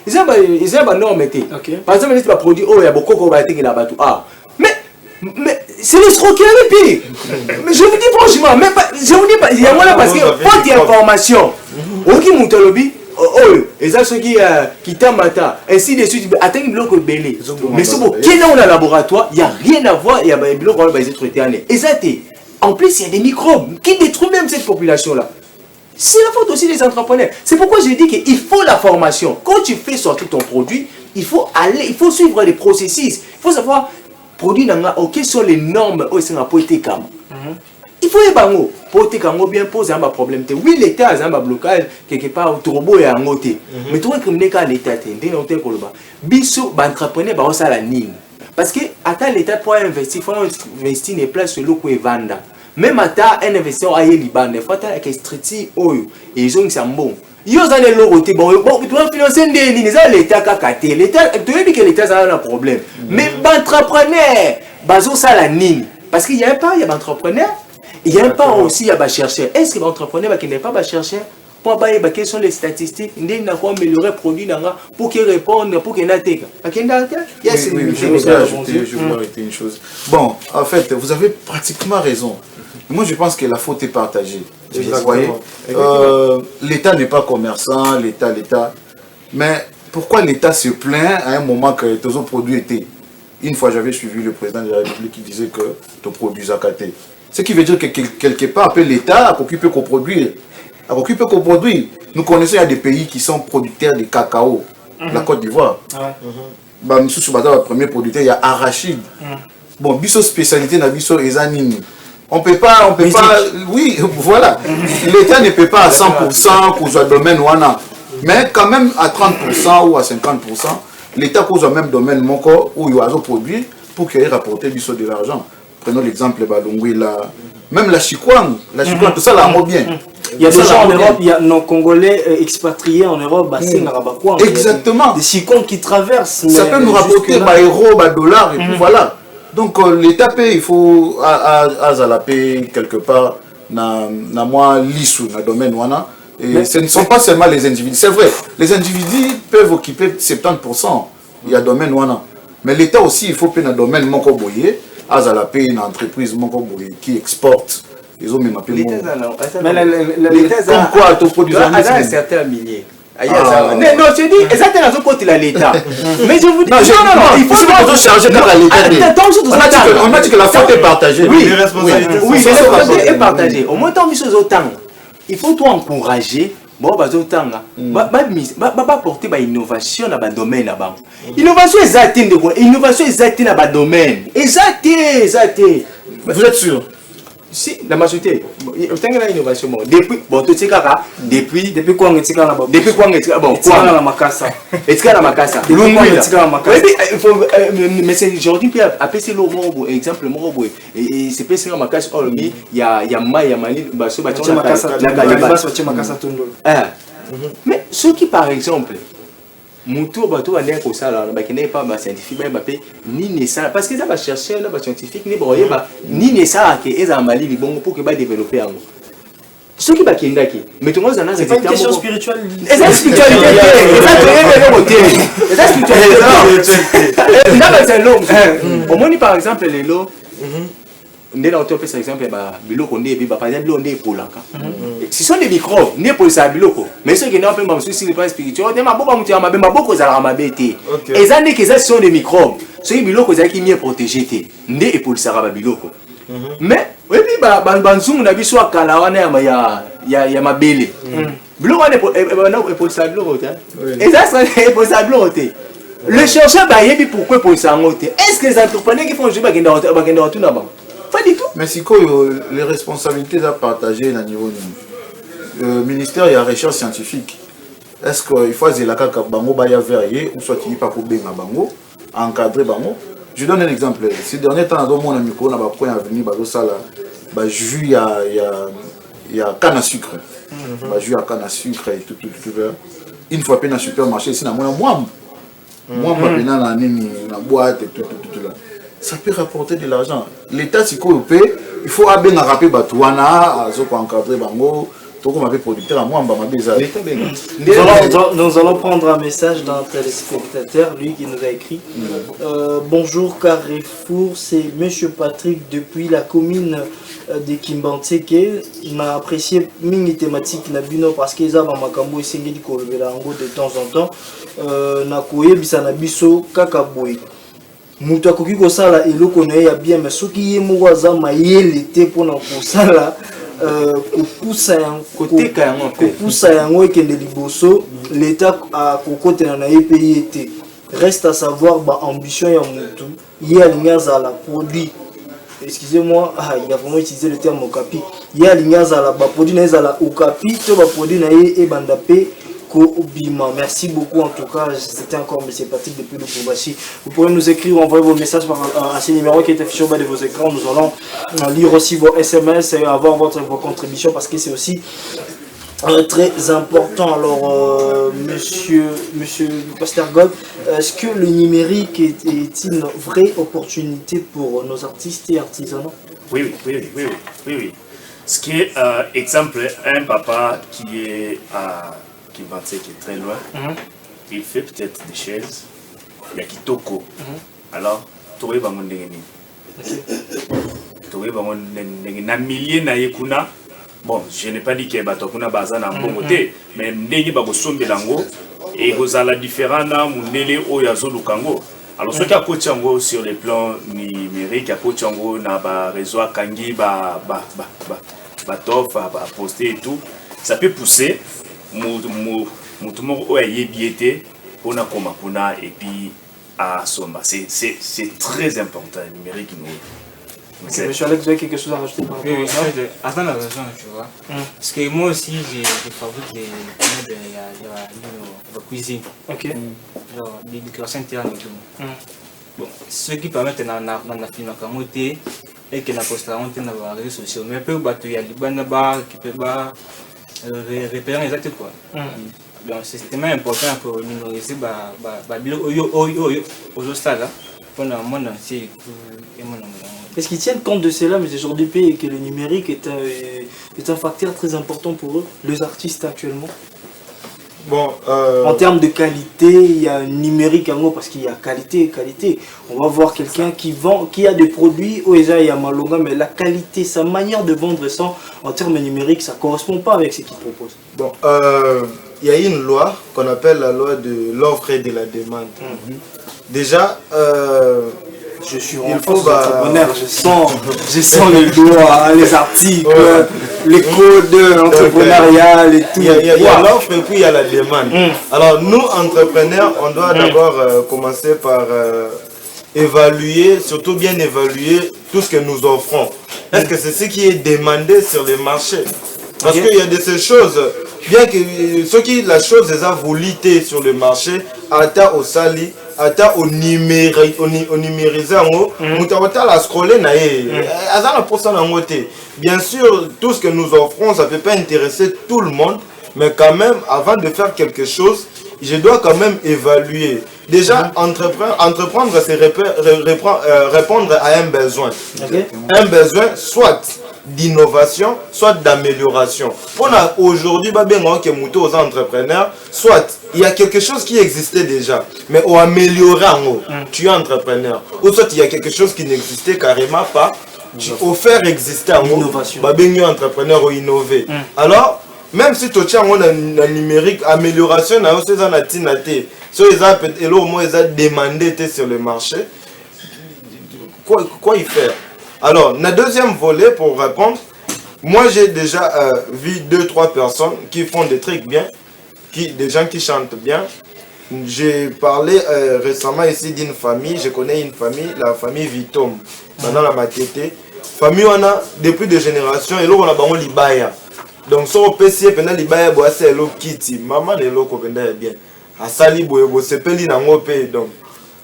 Ils ont des normes. Par exemple, il y a des produits, il y a beaucoup de produits qui sont mais c'est l'escroquerie pire. Mais je vous dis franchement, même pas, je vous dis pas, il y a moi là parce que faute d'information. Ok, mon tolobi, et ça ceux qui t'amata, ainsi de suite, atteignent le bloc belé. Mais c'est bon, qui est dans le laboratoire, il n'y a rien à voir, il y a un bloc qui va être traité. Et ça, en plus, il y a des microbes qui détruisent même cette population-là. C'est la faute aussi des entrepreneurs. C'est pourquoi je dis qu'il faut la formation. Quand tu fais sortir ton produit, il faut suivre les processus. Il faut savoir. Produit quelles sont les normes où c'est un poétique. Il faut y aller poétique bien poser un problème. Oui, l'État a un blocage quelque part trop et un côté. Mais toi comme l'État l'État biso entrepreneur ça la ligne. Parce que attends l'État pour investir, faut investir les places sur le coup et vendre. Même attends un investisseur à Liban, il faut attendre que structure oyo et ils ont ça bon. Ils ont des logos, tu dois financer l'État qui l'État, tu veux dire que l'État a un problème. Mais l'entrepreneur, baso ça la ligne. Parce qu'il y a un pas, il y a l'entrepreneur, il y a un pas aussi, il y a un chercheur. Est-ce que l'entrepreneur qui n'est pas un chercheur, pour voir quelles sont les statistiques, il y a améliorer le produit pour qu'il réponde, pour qu'il y ait un je voudrais arrêter une chose. Bon, en fait, vous avez pratiquement raison. Moi, je pense que la faute est partagée. Vous voyez, l'État n'est pas commerçant, l'État. Mais pourquoi l'État se plaint à un moment que tous les produits étaient? Une fois, j'avais suivi le président de la République qui disait que tu produis à côté. Ce qui veut dire que quelque part, l'État a occupé qu'on produire. Nous connaissons, il y a des pays qui sont producteurs de cacao. La Côte d'Ivoire. Le premier producteur, il y a arachide. Bon, biso spécialité na biso ezanini. On peut pas, oui, voilà. L'État ne peut pas à 100% pour le domaine wana. Mais quand même à 30% ou à 50%, l'État cause le même domaine où il a produit pour qu'il ait rapporté de l'argent. Prenons l'exemple de Balongui, même la Chikwang, tout ça là, bien. Il y a des gens en Europe, il y a nos Congolais expatriés en Europe, exactement. Des Chikwang qui traversent. Ça peut nous rapporter des euros, des dollars, et puis voilà. Donc l'État paye, il faut la payer quelque part dans le domaine wana. Et ce ne sont pas seulement les individus. C'est vrai, les individus peuvent occuper 70%. Il y a domaine wana. Mais l'État aussi, il faut payer dans le domaine mokoboye, la payer une entreprise mokoboye qui exporte. Ils ont même appelé l'État. Comme quoi, tu produis un certain millier. Non, je dis, exactement ce côté là l'État. Mais je vous dis, non, il faut pas charger dans l'État. On a dit que la faute est partagée. Oui, la faute est partagée. Au moins, tant que autant, il faut tout encourager. Bon, porter l'innovation dans le domaine. Innovation exacte dans le domaine. Exacte. Vous êtes sûr? Si, la majorité, il y a une innovation. Depuis quoi on est là? Depuis quoi on est là? Bon, quoi la Makassa? Est-ce qu'il y a la Makassa? Mais c'est aujourd'hui, puis après c'est l'eau, exemple, et c'est pas si la Makassa, il y a Mali, mais ceux qui, par exemple, Moutour bateau a l'air comme ça là, qui n'est pas scientifique, ni ça parce que ça va chercher là, scientifique ni ça qui est en Mali pour que va développer en ceux qui va qui mais tout le monde en a c'est pas une question spirituelle. C'est spiritualité. C'est long. Au moins par exemple les lots. Ndé na par exemple biloko ndé par exemple ndé polaka. Ce sont des microbes, ndé pour ça biloko. Mais ceux qui n'ont pas même souci le plan spirituel, ndé maboko mutia maboko za mabete. Et ça n'est que ça sont des microbes. Ceux biloko za qui mieux protégé té. Ndé pour ça biloko. Mais oui puis banzungu na biso akala wana ya mabele. Biloko ne pour ça biloko té. Et ça c'est pour ça biloko té. Le chercheur va y pourquoi pour ça ngoté. Est-ce que les entrepreneurs qui font jouer bagenda tout là-bas? Pas du tout. Mais si les responsabilités à partager à niveau du ministère il y a recherche scientifique. Est-ce qu'il faut que la bango baya verrier ou soit il pas couper ma bango encadrer bango? Je donne un exemple. Ces derniers temps dans mon micro na ba point avenir ba sala ba jus il y a canne à sucre. Ba jus à canne à sucre et tout. Une fois dans le supermarché ici na moi pas pénal na nini na boîte et tout là. Ça peut rapporter de l'argent. L'État, si il paye, il faut bien rappeler Batouana, encadrer Bango, tout comme un producteur à moi, nous allons prendre un message d'un téléspectateur, lui qui nous a écrit. Bonjour Carrefour, c'est Monsieur Patrick depuis la commune de Kimbanteke. M'a apprécié mini thématique Nabino parce qu'ils ont Makambo et Sengeli Kolobelango de temps en temps. Nakoye Bisanabiso Kakaboy. Mutu akoki kosala eloko na ya bien mais soki ye moko aza mayele te mpona kosala kopusa yango ekende liboso l'État akokotela na ye mpe ye te. Reste à savoir ambition ya mutu ye alingi azala produit. Excusez-moi, il a vraiment utilisé le terme okapi. Ye alingi azala produit na ye ezala okapi to produit na ye ebanda mpe merci beaucoup en tout cas, c'était encore M. Patrick depuis le Boubachi. Vous pouvez nous écrire ou envoyer vos messages à ce numéro qui est affiché au bas de vos écrans. Nous allons lire aussi vos SMS et avoir vos contributions parce que c'est aussi très important. Alors, monsieur Pasteur God, est-ce que le numérique est une vraie opportunité pour nos artistes et artisanaux? Oui. Ce qui est, exemple, un papa qui est à qui est très loin, il fait peut-être des chaises, il y a Kitoko. Alors, tu vois, bon, je n'ai pas dit qu'il y a Batokuna Bazan en bon côté, mais Ndegi Bagosombe Lango, et vous avez la différence dans Mundele Oyazo Lukango. Alors, ce qui a coach sur le plan numérique, a coach na ba réseau Kangi, ba top, ba poster et tout, ça peut pousser Moutoumou Oyaye biété, on a comme Puna et puis à Somba. C'est très important le numérique. Monsieur Alex, vous avez quelque chose à rajouter par rapport à ça? Attends la raison, tu vois. Parce que moi aussi, j'ai fabrique de la cuisine. Ok. Genre, des décorations internes et tout. Bon, ce qui permettent dans la film à monter et que la poste à monter dans les réseaux sociaux. Mais peu il y a des bandes qui peuvent repérer exactement quoi. Donc, c'est tellement important pour numériser aux stades pendant le monde entier. Est-ce qu'ils tiennent compte de cela, mais aujourd'hui, et que le numérique est un facteur très important pour eux, les artistes actuellement? Bon, en termes de qualité, il y a un numérique en gros parce qu'il y a qualité et qualité. On va voir quelqu'un qui vend, qui a des produits, il y a Malonga, mais la qualité, sa manière de vendre ça, en termes numériques, ça ne correspond pas avec ce qu'il propose. Bon, il y a une loi qu'on appelle la loi de l'offre et de la demande. Déjà, je suis entrepreneur, je sens les doigts, les articles, les codes entrepreneuriales et tout. Il y a l'offre et puis il y a la demande. Alors nous, entrepreneurs, on doit d'abord commencer par évaluer, surtout bien évaluer tout ce que nous offrons. Est-ce que c'est ce qui est demandé sur les marchés? Parce qu'il y a de ces choses, bien que ce qui la chose est volité sur le marché, ata au sali, ata au numérisé la scroller bien sûr, tout ce que nous offrons, ça ne peut pas intéresser tout le monde, mais quand même, avant de faire quelque chose, je dois quand même évaluer. Déjà, entreprendre, c'est répondre à un besoin. Un besoin, soit d'innovation, soit d'amélioration. Aujourd'hui, aux entrepreneurs, soit il y a quelque chose qui existait déjà, mais on amélioré en haut, tu es entrepreneur. Ou soit il y a quelque chose qui n'existait carrément pas, tu as faire exister en haut, entrepreneur ou innover. Alors, même si tu as un numérique, amélioration, ils ont demandé sur le marché, quoi y faire? Alors, le deuxième volet pour répondre, moi j'ai déjà vu 2-3 personnes qui font des trucs bien, des gens qui chantent bien. J'ai parlé récemment ici d'une famille, je connais une famille, la famille Vitom, dans la Matete. Famille, on a depuis des générations, et là on a un libaya. Donc, si on peut essayer de libaya, c'est le kiti. Maman est là, bien. À Sali, c'est peli dans mon pays.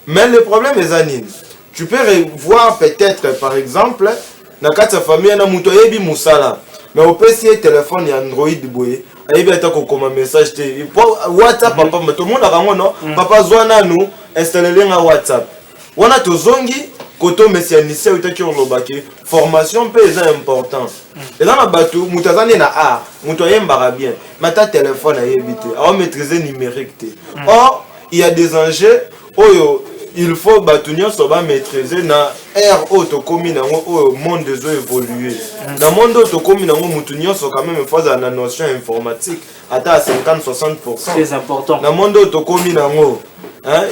Mais le problème est Zanine. Tu peux voir peut-être, par exemple, dans la famille, il y a un moussala. Mais au PC, téléphone, il y a Android. Il y a un message. WhatsApp, papa, tout le monde a un papa, Zwana, nous, installer un WhatsApp. On a tout zongi, koto messianisé, formation, c'est important. Et dans la bateau, moutazane na art, moutoyen barabien, mais ta téléphone a évité, à maîtriser numérique. Or, il y a des enjeux, il faut maîtriser na ère autocommune dans le monde des évolué. Dans le monde autocommune, nous sommes quand même phase la notion informatique à 50-60%. Très important. Dans le monde autocommune,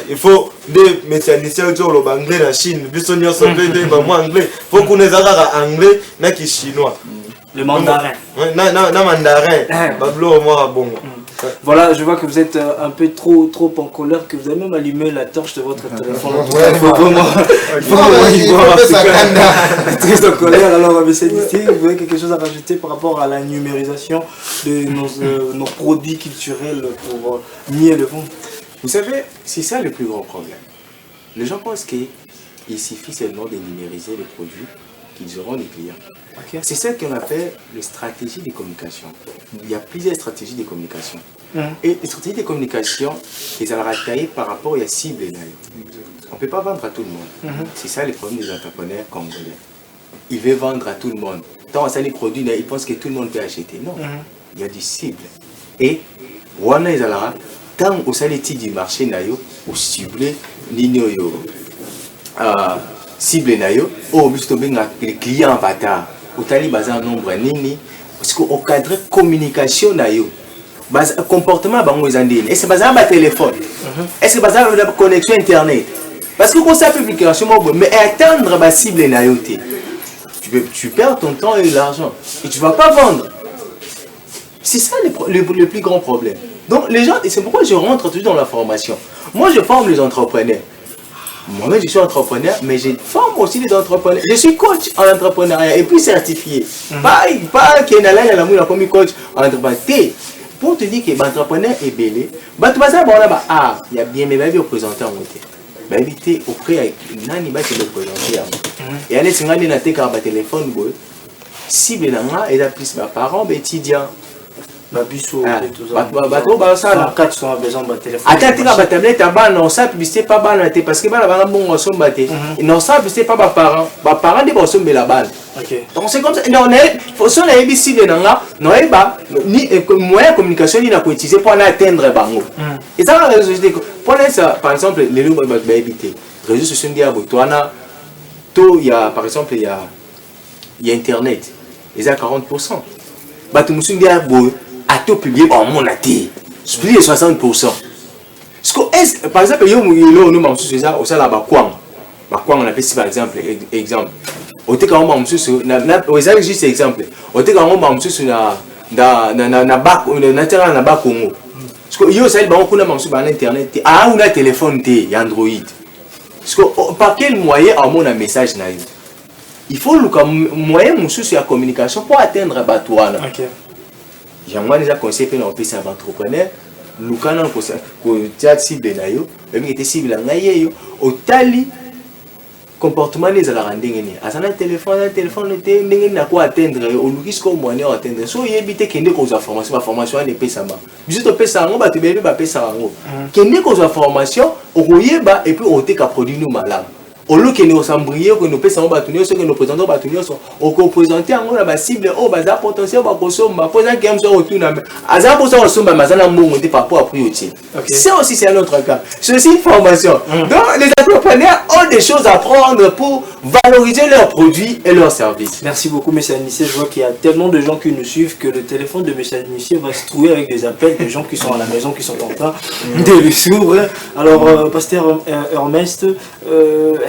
il faut des mécaniciens qui ont anglais en Chine, il faut qu'on ait anglais et chinois. Le mandarin. Mandarin. Voilà, je vois que vous êtes un peu trop en colère, que vous avez même allumé la torche de votre téléphone. Il faut vraiment très en colère. Alors, monsieur Dissé, vous avez quelque chose à rajouter par rapport à la numérisation de nos produits culturels pour mieux le vendre? Vous savez, c'est ça le plus grand problème. Les gens pensent qu'il suffit seulement de numériser les produits, qu'ils auront des clients. Okay. C'est ça qu'on appelle les stratégies de communication. Il y a plusieurs stratégies de communication. Et les stratégies de communication, ils sont rattaillées par rapport à la cible. On ne peut pas vendre à tout le monde. C'est ça le problème des entrepreneurs congolais. Ils veulent vendre à tout le monde. Tant que les produits, ils pensent que tout le monde peut acheter. Non, il y a des cibles. Et, tant au saliti du marché, au ciblé, cible nayo au busto benga les clients avatar au tali bazar nombre nini parce qu'au cadre communication nayo comportement bango ezandine. Est-ce que bazar ba téléphone? Est-ce que bazar la connexion internet? Parce que quand ça publication mais atteindre ba cible na yoté. Tu perds ton temps et l'argent et tu vas pas vendre. C'est ça le plus grand problème. Donc les gens, et c'est pourquoi je rentre toujours dans la formation. Moi je forme les entrepreneurs. Moi-même je suis entrepreneur, mais je forme aussi les entrepreneurs. Je suis coach en entrepreneuriat et puis certifié. Pas qu'il y a la comme coach en entrepreneuriat. Pour te dire que l'entrepreneur est belé, il y a bien mes représentants en côté. Bah éviter auprès de nani ba te le présenter. Et allez singa ni na te ka ba téléphone boy. Si benanga et la plus ba parents ba étudiants. Babiso tout ça. Ba ça là 4 ont besoin de téléphone. Attends tu ba tablette ba non ça publicité pas ba na te parce que ba ba bon so baté. Non ça publicité pas ba parents de ba so la balle. OK. Donc c'est comme ça non faut son la ABC benanga non ba ni moyen de communication ni na ko utiliser pour atteindre bango. Et ça la société pour ça par exemple les lois ba éviter. Réseaux sociaux dia botoana tout il y a par exemple il y a internet. Ils à 40%. Ba tout musu dia bo à tout publier en mon até. Plus de 60%. Par exemple, nous avons ça au salaire on appelle par exemple au te quand on juste exemple au te quand on na bac Congo parce que yo ça ba on a internet on a téléphone Android parce que par quel moyen on a message na il faut le moyen de communication pour atteindre batouana. OK. J'ai déjà conseillé pour l'entreprise entrepreneur lukana ko tia cible na yo même était cible na yo au tali comportement les ala rendenge ni asana téléphone était ndenge na ko atteindre au lukis ko moyen atteindre so yebite kende ko za formation ne pesa ma biso to pesa ngo ba te bebe ba pesa ngo kende ko za formation o koyeba et puis o te ka produit nous malade au lieu que nous s'embrier que nous pesons bâtonniers ce que nous présentons bâtonniers sont au co-présenté en la cible au bazar potentiel va consommer posant qui aime sur autour na azar pour ça consommer mazana mbongo par rapport à priorité. Ça aussi c'est un autre cas. C'est aussi une formation. Donc les entrepreneurs ont des choses à prendre pour valoriser leurs produits et leurs services. Merci beaucoup M. Anissé. Je vois qu'il y a tellement de gens qui nous suivent que le téléphone de M. Anissé va se trouver avec des appels de gens qui sont à la maison qui sont en train de lui s'ouvrir. Alors pasteur Ernest,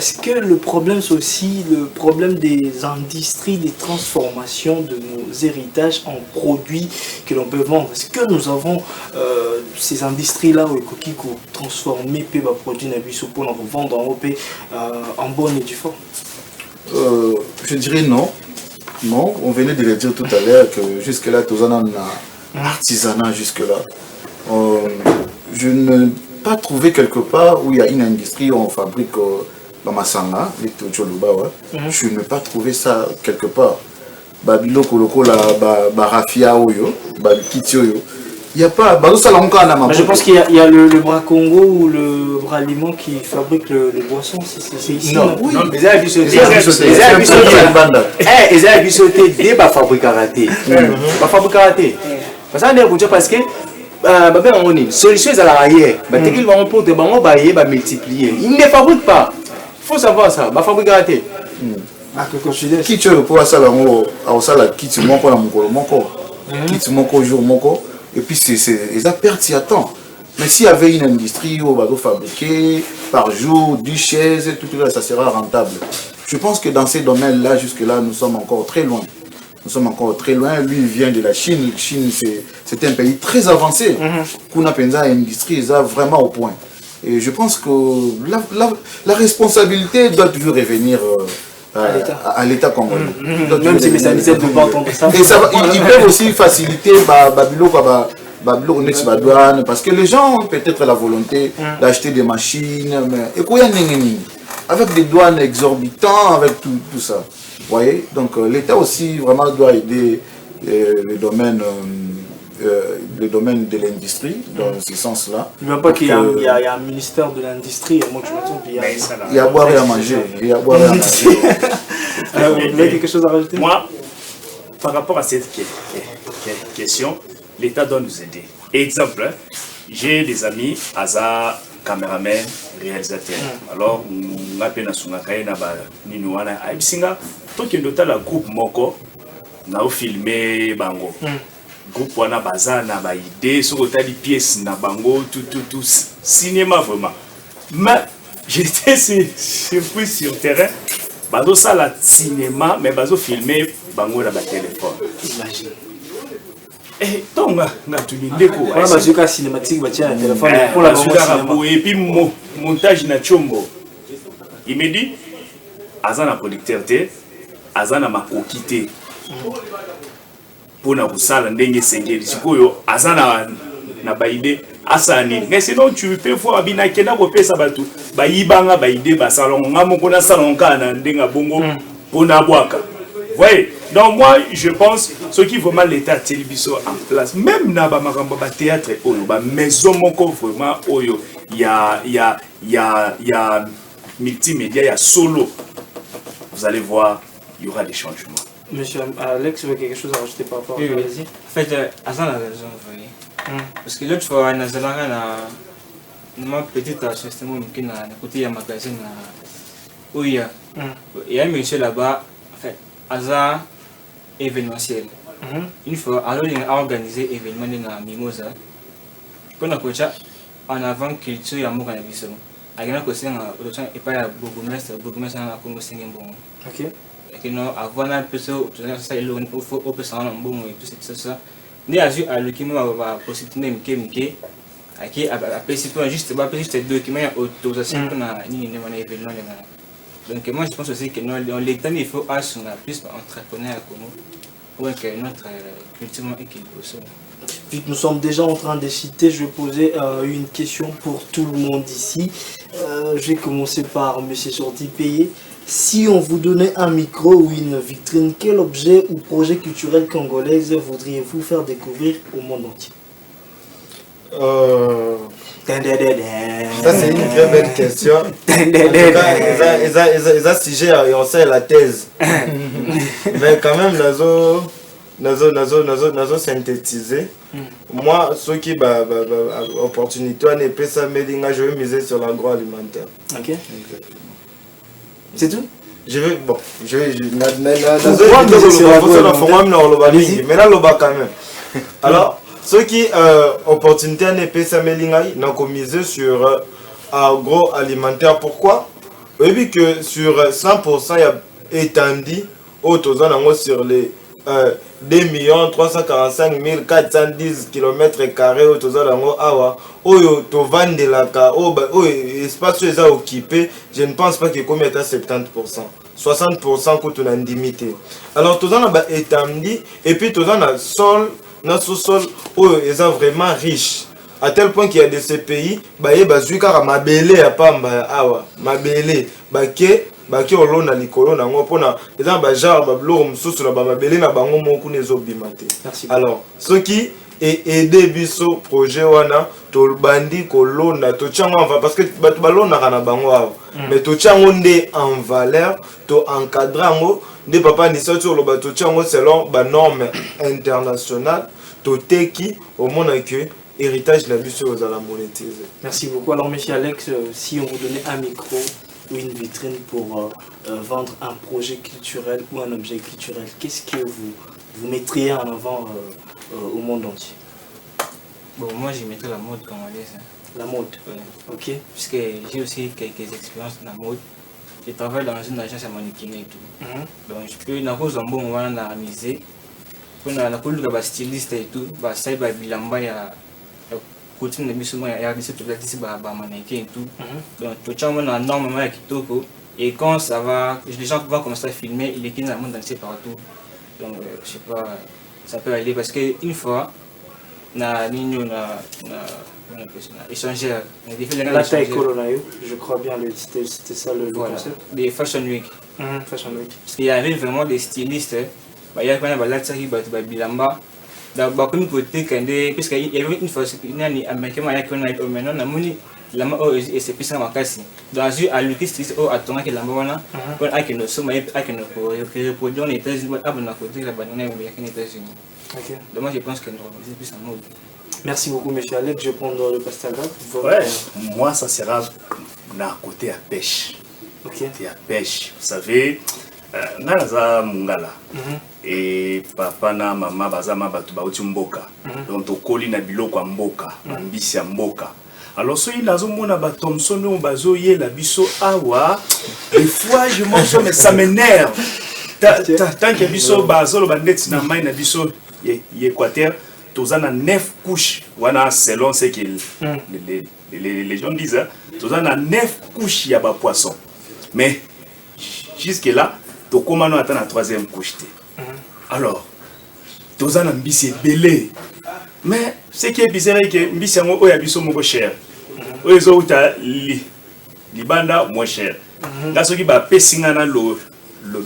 est-ce que le problème, c'est aussi le problème des industries, des transformations de nos héritages en produits que l'on peut vendre? Est-ce que nous avons ces industries-là qui transformer les produits pour nous vendre en bonne et du fort? Je dirais non. Non, on venait de le dire tout à l'heure que jusque-là, tout un artisanat jusque-là. Je n'ai pas trouvé quelque part où il y a une industrie où on fabrique Masanga, je n'ai pas trouvé ça quelque part. Babilo Koloko, la Barafia Oyo, Babikiti Oyo. Il n'y a pas. Je pense qu'il y a le bras Congo ou le bras Limon qui fabrique les boissons. C'est ici. Non, oui. Ils ont abusé des fabricaratés. Parce que solution est à l'arrière. Ils vont porter multiplier. Ils ne fabriquent pas. Il faut savoir ça. Ma fabricaraté. Qui tu veux pour ça la kit moko na mokolo moko. Kit moko jour moko. Et puis c'est perte y a temps. Mais s'il y avait une industrie où on va fabriquer par jour 10 chaises et tout ça, ça sera rentable. Je pense que dans ces domaines-là, jusque-là, nous sommes encore très loin. Nous sommes encore très loin. Lui, il vient de la Chine. La Chine, c'est un pays très avancé. Kuna Penza industrie, ils sont vraiment au point. Et je pense que la responsabilité doit toujours revenir à l'État congolais. Même si les sanitaires ne peuvent pas entendre ça. Et ça ils peuvent aussi faciliter parce que les gens ont peut-être la volonté d'acheter des machines, mais avec des douanes exorbitantes, avec tout ça. Vous voyez? Donc l'État aussi vraiment doit aider le domaine de l'industrie dans ce sens-là. Il ne veut pas qu'il y a un ministère de l'industrie, il y a à boire et à manger. Il y a à boire et à manger. Vous avez quelque chose à rajouter? Moi, par rapport à cette question, l'État doit nous aider. Exemple, j'ai des amis, Aza, caméraman, réalisateur. Alors, on a appelé Ninuana, Aibsinga, tant qu'il y a un groupe Moko, on a filmé Bango. groupe wana baza na ba idée sur autant de pièces na bango tout cinéma vraiment. Mais j'étais surpris sur terrain. Bazo ça la cinéma mais bazo filmer bango na ba téléphone. Imagine. Et donc na tout ndeko. Ouais, bazo ka cinématique ba tient téléphone pour la cinéma. Et puis montage na chombo. Il me dit azana producteur té, azana makoki té. Pour na kusala ndenge sengeli sikoyo azana na baide asani mais sinon tu peux voir bina kenda ko pesa batu bayibanga baide basalon ngamo kona salon kana ndenga bongo pona bwaka. Voyez, donc moi je pense ce qui vraiment l'état télévision en place même na ba makambo ba théâtre oyo ba maison moko vraiment oyo ya multimédia ya solo. Vous allez voir, il y aura des changements. Monsieur Alex, vous avez quelque chose à rajouter par rapport à ça? Vas-y. En fait, Azan a raison, vous voyez. Parce que l'autre fois, on a petit ajustement qui est à côté du magasin où il y a un monsieur là-bas, en fait, Azan événementiel. Une fois, alors il a organisé un événement dans Mimosa. Quand on a coaché en avant culture et amour à la vision. Il y a un côté et pas le bourgmestre a commencé un bon. Ok. Et non, avant un peu ça, ça il faut au peu ça un bon et tout ça. Né à jouer à l'occupement va possible même qui a participer juste documents autorisation qu'on a ni un événement. Donc moi je pense aussi que dans l'État il faut assurer plus entrepreneur comme nous pour que notre culture équilibre. Vu que nous sommes déjà en train de citer, je vais poser une question pour tout le monde ici. Je vais commencer par M. Sorti Payé. Si on vous donnait un micro ou une vitrine, quel objet ou projet culturel congolais voudriez-vous faire découvrir au monde entier? Ça c'est une très belle question. En tout cas, ils ont sujet et on sait la thèse. Mais quand même, nazo synthétiser. Moi, ceux qui opportunité on est ça je vais miser sur l'agroalimentaire. Ok. C'est tout? Je vais alors ceux qui opportunité on est ça miser sur agroalimentaire. Pourquoi? Oui, que sur 100% il y a étendu autour sur les 2 345 410 km² autour awa oyo to vandelaka o espace est occupé. Je ne pense pas que comme est à 70%, 60% que tu as limité. Alors tout ça ba étendu et puis tout ça na sol na sous-sol oyo est vraiment riche à tel point qu'il y a de ces pays ba ye bazuika mabele ya pamba awa mabele bake baki olona likolo na ngo pona eza ba genre ba bloro mususu na ba mabele na bango moku nezo bimate. Alors ce qui est aider biso projet wana to bandi kolona to tchango parce que batu balona kana bango awa mais to tchango nde en valeur to encadrer ngo nde papa ni sorti lo ba to tchango selon ba normes internationales to teki au monde que héritage la biso aux ala monétiser. Merci beaucoup. Alors monsieur Alex, si on vous donnait un micro ou une vitrine pour vendre un projet culturel ou un objet culturel, qu'est-ce que vous mettriez en avant au monde entier? Bon, moi je mettrais la mode congolaise. La mode, ok. Puisque j'ai aussi quelques expériences dans la mode. Je travaille dans une agence à mannequin et tout. Donc je peux na cause un bon moment dans la musée. Pour na le styliste et tout, ça y est bilamba ya coutume de mission ya des ici mannequin et tout. Donc tout ça on a énormément à kitoko et quand ça va, les gens vont commencer à filmer, il est qui dans le monde entier partout. Donc je sais pas, ça peut aller parce que une fois na nino na échangeur, la taille corona, je crois bien c'était ça le concept. Des Fashion Week. Fashion Week. Parce qu'il y avait vraiment des stylistes. Il y a quand même la tsaki bilamba. D'abord comme côté parce qu'il y avait une fois il y a un américain qui a été maintenant na moni la et c'est plus ça makasi. Dans à Lucas styliste au attendant que la mbona on a que nous sommes à que nous reproduire les États-Unis avant na côté la banane américaine aux États-Unis. OK. Donc moi je pense que nous c'est plus en mode. Merci beaucoup monsieur Alex, je vais prendre le pastaga. Ouais, moi ça sera na côté à pêche. OK. Côté à pêche. Vous savez Ngalaza Mungala. et papa na maman bazama batu bauti mboka donc tokoli na biloko ya mboka mbisi ya mboka. Alors soki nazomona ba Thomson on bazo yela biso awa des fois je mange mais ça m'énerve tant que biso bazolo bandeti na mai na biso Équateur tozana 9 couches wana selon ce que les gens disent tozana 9 couches ya ba poisson mais jusque là tokomano ata na 3e couche. Alors, tous en ambitieux belé. Mais ce qui est bizarre, c'est que mbisi yango oya biso moko cher. Oyo zo uta libanda moins cher. Là ce qui va pesinga na lo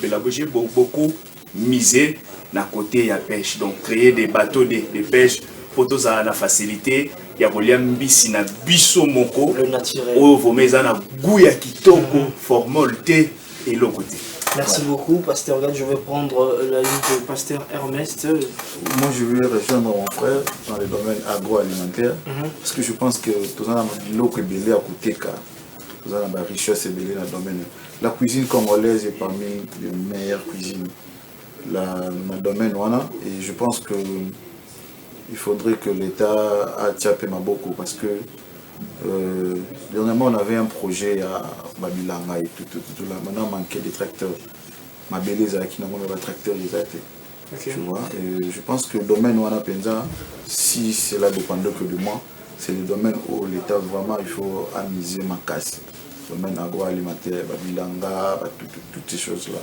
bela bouger beaucoup miser na côté ya pêche. Donc créer des bateaux de pêche pour tous à la facilité. Ya kolia mbisi na biso moko le naturel. Oyo vomeza na goût ya kitoko, formalité et le côté. Merci beaucoup, Pasteur Gad. Je vais prendre la ligne de Pasteur Ernest. Moi, je vais rejoindre mon frère dans le domaine agroalimentaire parce que je pense que tout ça, l'eau est belée à côté car tout ça, la richesse est belée dans le domaine. La cuisine congolaise est parmi les meilleures cuisines dans le domaine voilà, et je pense que il faudrait que l'État attiape beaucoup parce que dernièrement on avait un projet à Babilanga et tout là. Maintenant on manquait des tracteurs. Ma belle qui n'a pas de tracteurs tu vois. Et je pense que le domaine où on a Penza, si cela dépendait que de moi, c'est le domaine où l'État vraiment il faut amuser ma casse. Le domaine agroalimentaire, Babilanga, toutes ces choses là.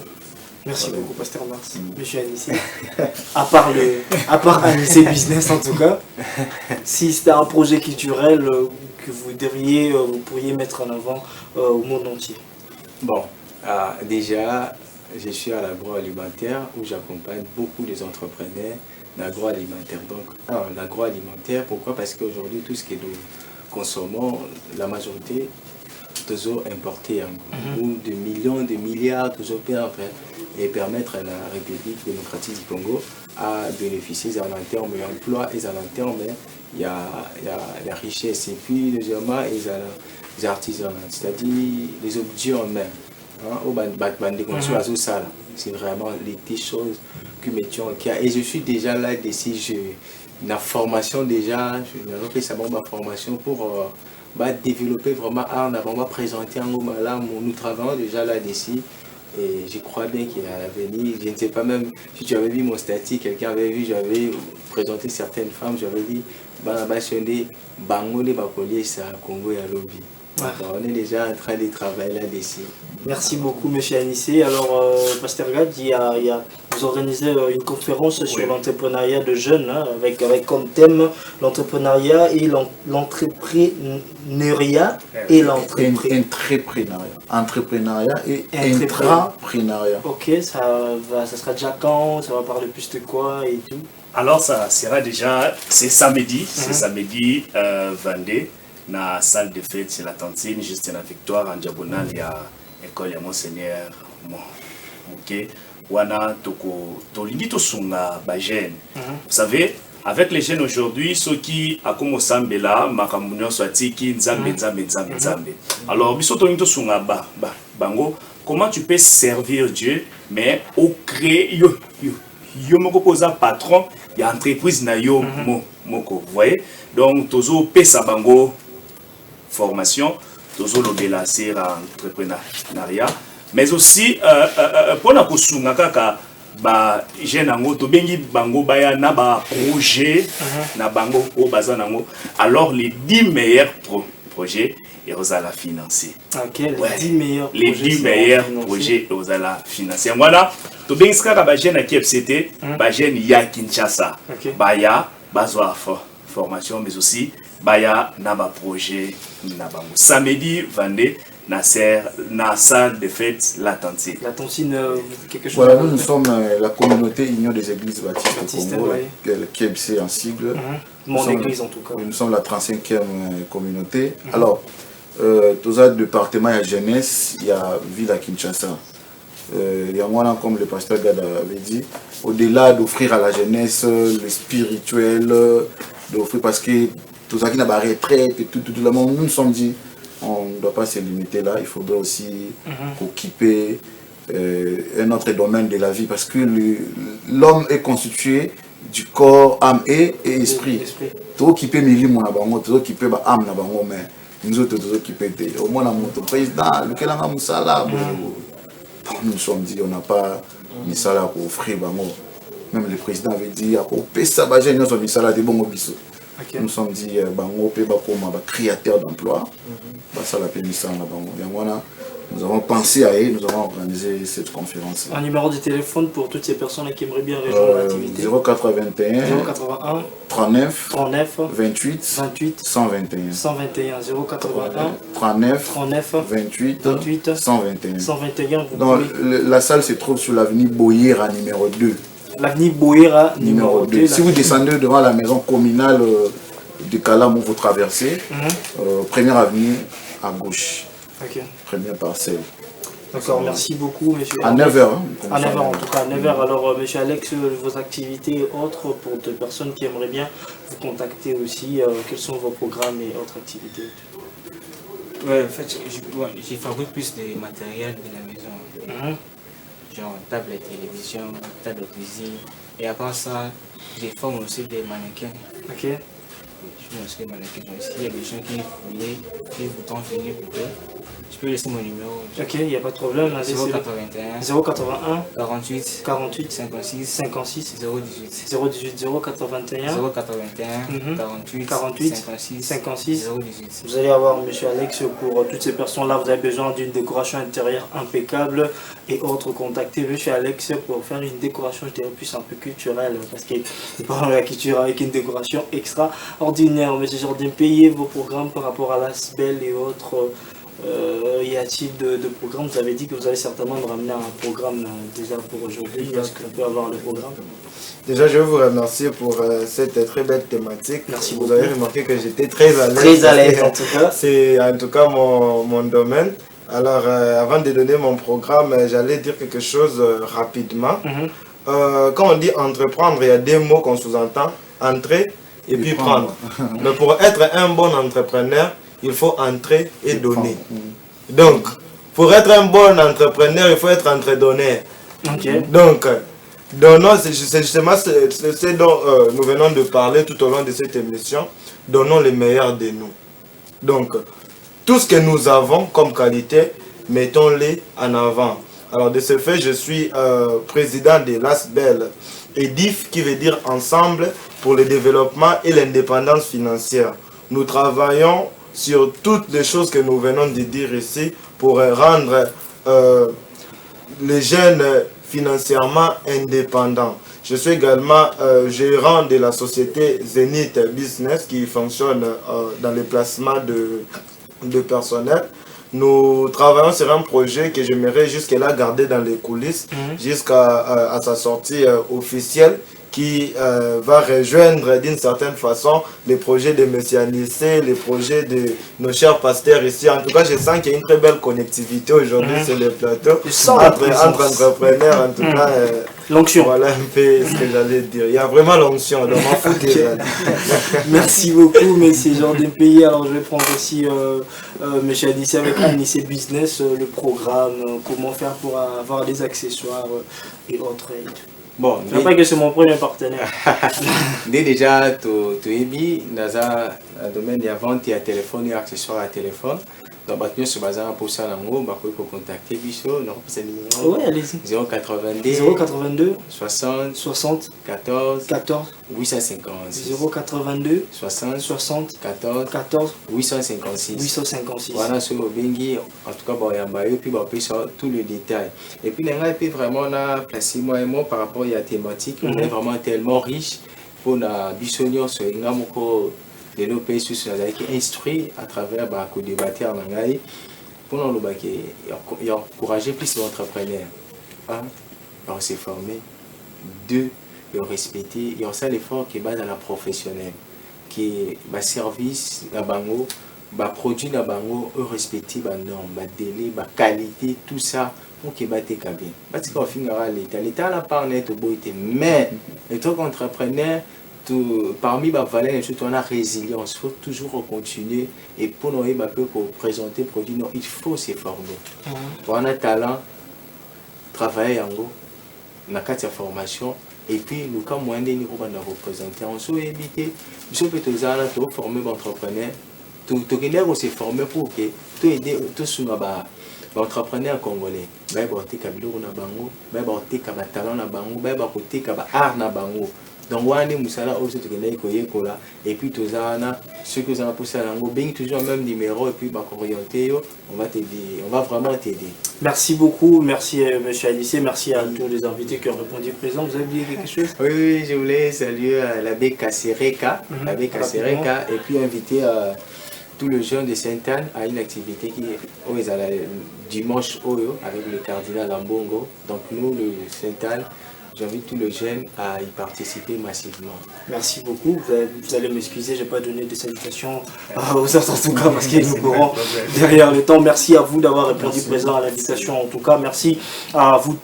Merci beaucoup, Pasteur Mars. Monsieur Anissé. À part Anissé Business en tout cas, si c'était un projet culturel que vous pourriez mettre en avant au monde entier. Bon, déjà, je suis à l'agroalimentaire où j'accompagne beaucoup des entrepreneurs d'agroalimentaire. Donc, l'agroalimentaire, pourquoi? Parce qu'aujourd'hui, tout ce que nous consommons, la majorité, toujours importé ou de millions, de milliards, toujours et permettre à la République démocratique du Congo à bénéficier à long terme de l'emploi et à long terme il y a la richesse et puis deuxièmement il y a les artisans, c'est-à-dire les objets en main. C'est vraiment les petites choses que mettions et je suis déjà là d'ici la formation déjà je fais ça ma formation pour développer vraiment on va présenter un moment là nous travaillons déjà là d'ici et je crois bien qu'il y a l'avenir. Je ne sais pas même si tu avais vu mon statut, quelqu'un avait vu, j'avais présenté certaines femmes, j'avais dit Bangole Bakolier ça Congo et à Lobby. On est déjà en train de travailler là-dessus. Merci beaucoup, monsieur Anissé. Alors, Pasteur Gad, vous organisez une conférence sur l'entrepreneuriat de jeunes, avec comme thème l'entrepreneuriat et l'entrepreneuriat et entrepreneuriat et intrapreneuriat. Ok, ça sera déjà quand? Ça va parler plus de quoi et tout? Alors, ça sera déjà, c'est samedi 22. Na salle de fête c'est la Tantine juste la Victoire en diagonale il y a école ya Monseigneur OK wana tolingi to sunga ba jeune. Vous savez avec les jeunes aujourd'hui ceux qui a comme sambela makambo soit tiki nzambe. Alors biso tolingi to sunga bango comment tu peux servir Dieu mais au créer yo moko posa patron ya entreprise na yo moko vous voyez donc tozo pesa bango formation, toujours le délasser à entrepreneuriat, mais aussi pour la kosunga kaka ba jeune ango to bengi bango baya na ba projet na bango au bazan nango alors les 10 meilleurs projets et aux la financer. OK, les 10 meilleurs projets aux la financer. Voilà, to bengi kaka ba jeune qui FCT, ba jeune ya Kinshasa. Baya bazwa formation mais aussi baya naba projet nabango samedi 22 na salle de fête la Tantine. La Tantine quelque chose. Voilà, nous sommes la communauté Union des Églises Baptistes au Congo, le KBC en sigle. Mon église en tout cas. Nous sommes la 35e communauté. Alors, tous les départements il y a jeunesse, il y a ville à Kinshasa. Il y a moi comme le pasteur Gad avait dit, au-delà d'offrir à la jeunesse le spirituel, d'offrir parce que tout ça qui n'a pas retraite et tout le monde, nous nous sommes dit on ne doit pas se limiter là, il faudrait aussi occuper un autre domaine de la vie, parce que l'homme est constitué du corps, âme et esprit. Tout qui peut mériter mon abango, tout qui peut âme n'abango, mais nous autres tout qui peut être. Au moins notre président, lequel a un salaire, nous sommes dit on n'a pas mis salaire pour offrir bango. Même le président avait dit à couper ça, nous sommes mis salaire de bon biso. Nous sommes dit bango peut comme créateur d'emploi, ça la permis ça bango. Nous avons pensé à eux, nous avons organisé cette conférence. Un numéro de téléphone pour toutes ces personnes qui aimeraient bien rejoindre l'activité. 081 39 28 121 39 28 121. Donc, la salle se trouve sur l'avenue Boyera numéro 2. L'avenue Boyera numéro 2. Si vous descendez devant la maison communale de Kalamou, vous traversez, première avenue à gauche. Première parcelle. D'accord, merci beaucoup, monsieur. À 9h. À 9h en tout cas, à 9h. Alors, monsieur Alex, vos activités et autres pour des personnes qui aimeraient bien vous contacter aussi, quels sont vos programmes et autres activités? Ouais, en fait, j'ai fabriqué plus de matériel de la maison. Genre table de télévision, table de cuisine. Et à part ça, je forme aussi des mannequins. Ok. Je fais aussi des mannequins aussi. Il y a des gens qui voulaient, qui voudraient venir pour eux. Je peux laisser mon numéro. Ok, il n'y a pas de problème. 081 48 56 018 081 48 56 018. Vous allez avoir monsieur Alex pour toutes ces personnes-là. Vous avez besoin d'une décoration intérieure impeccable et autres. Contactez monsieur Alex pour faire une décoration, je dirais plus un peu culturelle, parce qu'il parle de la culture avec une décoration extraordinaire. Monsieur Jordan, payez vos programmes par rapport à l'ASBEL et autres. Y a-t-il de programmes? Vous avez dit que vous allez certainement me ramener un programme déjà pour aujourd'hui. Est-ce qu'on peut avoir le programme? Déjà, je veux vous remercier pour cette très belle thématique. Merci beaucoup. Vous avez remarqué que j'étais très à l'aise. Très à l'aise en tout cas. C'est en tout cas mon domaine. Alors, avant de donner mon programme, j'allais dire quelque chose rapidement. Quand on dit entreprendre, il y a deux mots qu'on sous-entend. Entrer et puis prendre. Mais pour être un bon entrepreneur, il faut entrer et donner. Donc, pour être un bon entrepreneur, il faut être entre-donneur. Donc, donnons, c'est justement ce dont nous venons de parler tout au long de cette émission. Donnons le meilleur de nous. Donc, tout ce que nous avons comme qualité, mettons-les en avant. Alors, de ce fait, je suis président de l'ASBEL EDIF, qui veut dire Ensemble pour le développement et l'indépendance financière. Nous travaillons sur toutes les choses que nous venons de dire ici pour rendre les jeunes financièrement indépendants. Je suis également gérant de la société Zenith Business qui fonctionne dans le placement de personnel. Nous travaillons sur un projet que j'aimerais jusque-là garder dans les coulisses jusqu'à sa sortie officielle, qui va rejoindre d'une certaine façon les projets de M. Anissé, les projets de nos chers pasteurs ici. En tout cas, je sens qu'il y a une très belle connectivité aujourd'hui sur le plateau entre entrepreneurs. En tout cas, l'onction. Voilà un peu ce que j'allais dire. Il y a vraiment l'onction, donc m'en fous. Merci beaucoup, M. Jordan Pays. Alors, je vais prendre aussi M. Anissé avec Anissé Business, le programme, comment faire pour avoir des accessoires et autres. Bon, je ne sais pas que c'est mon premier partenaire. Déjà, tu es dans un domaine de vente et à téléphone et accessoires à téléphone. Donc, nous sommes pour ça, nous pouvons contacter Bicho. Oui, allez-y. 082 60 14 850. 082 60 14 856. Voilà, sur le Bengi, en tout cas, il y a tout le détail. Et puis, il y a vraiment placé moi et moi par rapport à la thématique. On est vraiment tellement riche pour la Bichonnion sur les nos pays qui instruit à travers le débatteur en anglais pour nous encourager plus les entrepreneurs. Un, leur se former. Deux, leur respecter. Et ça l'effort qui est bas dans la professionnelle, qui est le service, la bango, le produit, la bango, respecter les normes, les délais, la qualité, tout ça pour qu'ils battent bien. Parce qu'on finira l'État. L'État n'a pas net au bout, mais les autres entrepreneurs, parmi les valeurs, on a résilience, il faut toujours continuer et pour nous présenter le produit, il faut se former. On a talent, travailler en gros, dans la formation, et puis le cas moyen de nous représenter, on s'est évité, nous sommes formés d'entrepreneurs, tout s'est formé pour que tout aider, tout ce entrepreneur congolais, mais côté kabilo na bango, mais côté kabatalon na bango, mais côté art na bango. Donc on est musala aussi tout gagner koyekola et puis tous ana ceux que vous avez poussé à l'ango bien toujours le même numéro et puis bah orienter on va t'aider, on va vraiment t'aider. Merci beaucoup, merci monsieur Alice, merci à tous les invités qui ont répondu présent. Vous avez dit quelque chose? Oui, je voulais saluer l'abbé Kassereka, l'abbé Kassereka et puis inviter tous les jeunes de Sainte-Anne à une activité qui est dimanche avec le cardinal Ambongo. Donc nous, le Sainte-Anne, j'invite tous les jeunes à y participer massivement. Merci beaucoup. Vous allez m'excuser, je n'ai pas donné des salutations aux autres en tout cas parce qu'ils nous courant derrière le temps. Merci à vous d'avoir répondu présent à l'invitation en tout cas. Merci à vous,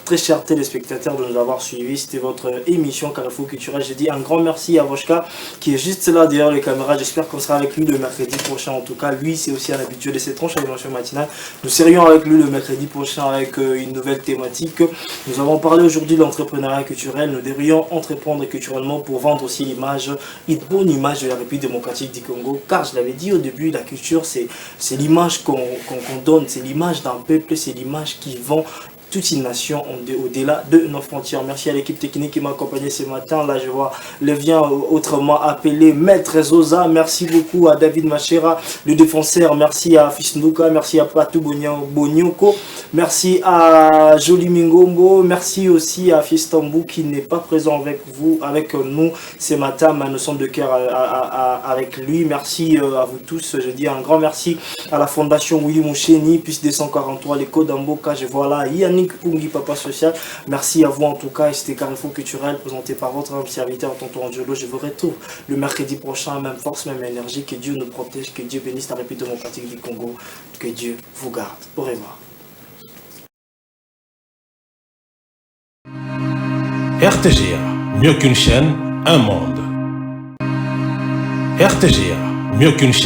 très chers téléspectateurs, de nous avoir suivis. C'était votre émission Carrefour Culturel. Je dis un grand merci à Voshka qui est juste là derrière les caméras. J'espère qu'on sera avec lui le mercredi prochain en tout cas. Lui, c'est aussi un habitué de cette tranche à l'émission matinale. Nous serions avec lui le mercredi prochain avec une nouvelle thématique. Nous avons parlé aujourd'hui de l'entrepreneuriat culturel. Nous devrions entreprendre culturellement pour vendre aussi l'image, une bonne image de la République démocratique du Congo. Car je l'avais dit au début, la culture, c'est l'image qu'on donne, c'est l'image d'un peuple, c'est l'image qui vend toute une nation au-delà de nos frontières. Merci à l'équipe technique qui m'a accompagné ce matin. Là, je vois le vient autrement appelé Maître Zoza. Merci beaucoup à David Machera, le défenseur. Merci à Fisnduka. Merci à Patou Bonyoko. Merci à Jolie Mingombo. Merci aussi à Fistambu qui n'est pas présent avec nous ce matin, mais nous sommes de cœur avec lui. Merci à vous tous. Je dis un grand merci à la Fondation Willy Moucheni, plus 243, les codes d'Amboka. Je vois là Yannick Pungi, Papa Social. Merci à vous en tout cas. C'était Carrefour Culturel présenté par votre serviteur Tonton Angelo. Je vous retrouve le mercredi prochain. Même force, même énergie. Que Dieu nous protège. Que Dieu bénisse la République démocratique du Congo. Que Dieu vous garde. Au revoir. RTGA, mieux qu'une chaîne, un monde. RTGA, mieux qu'une chaîne.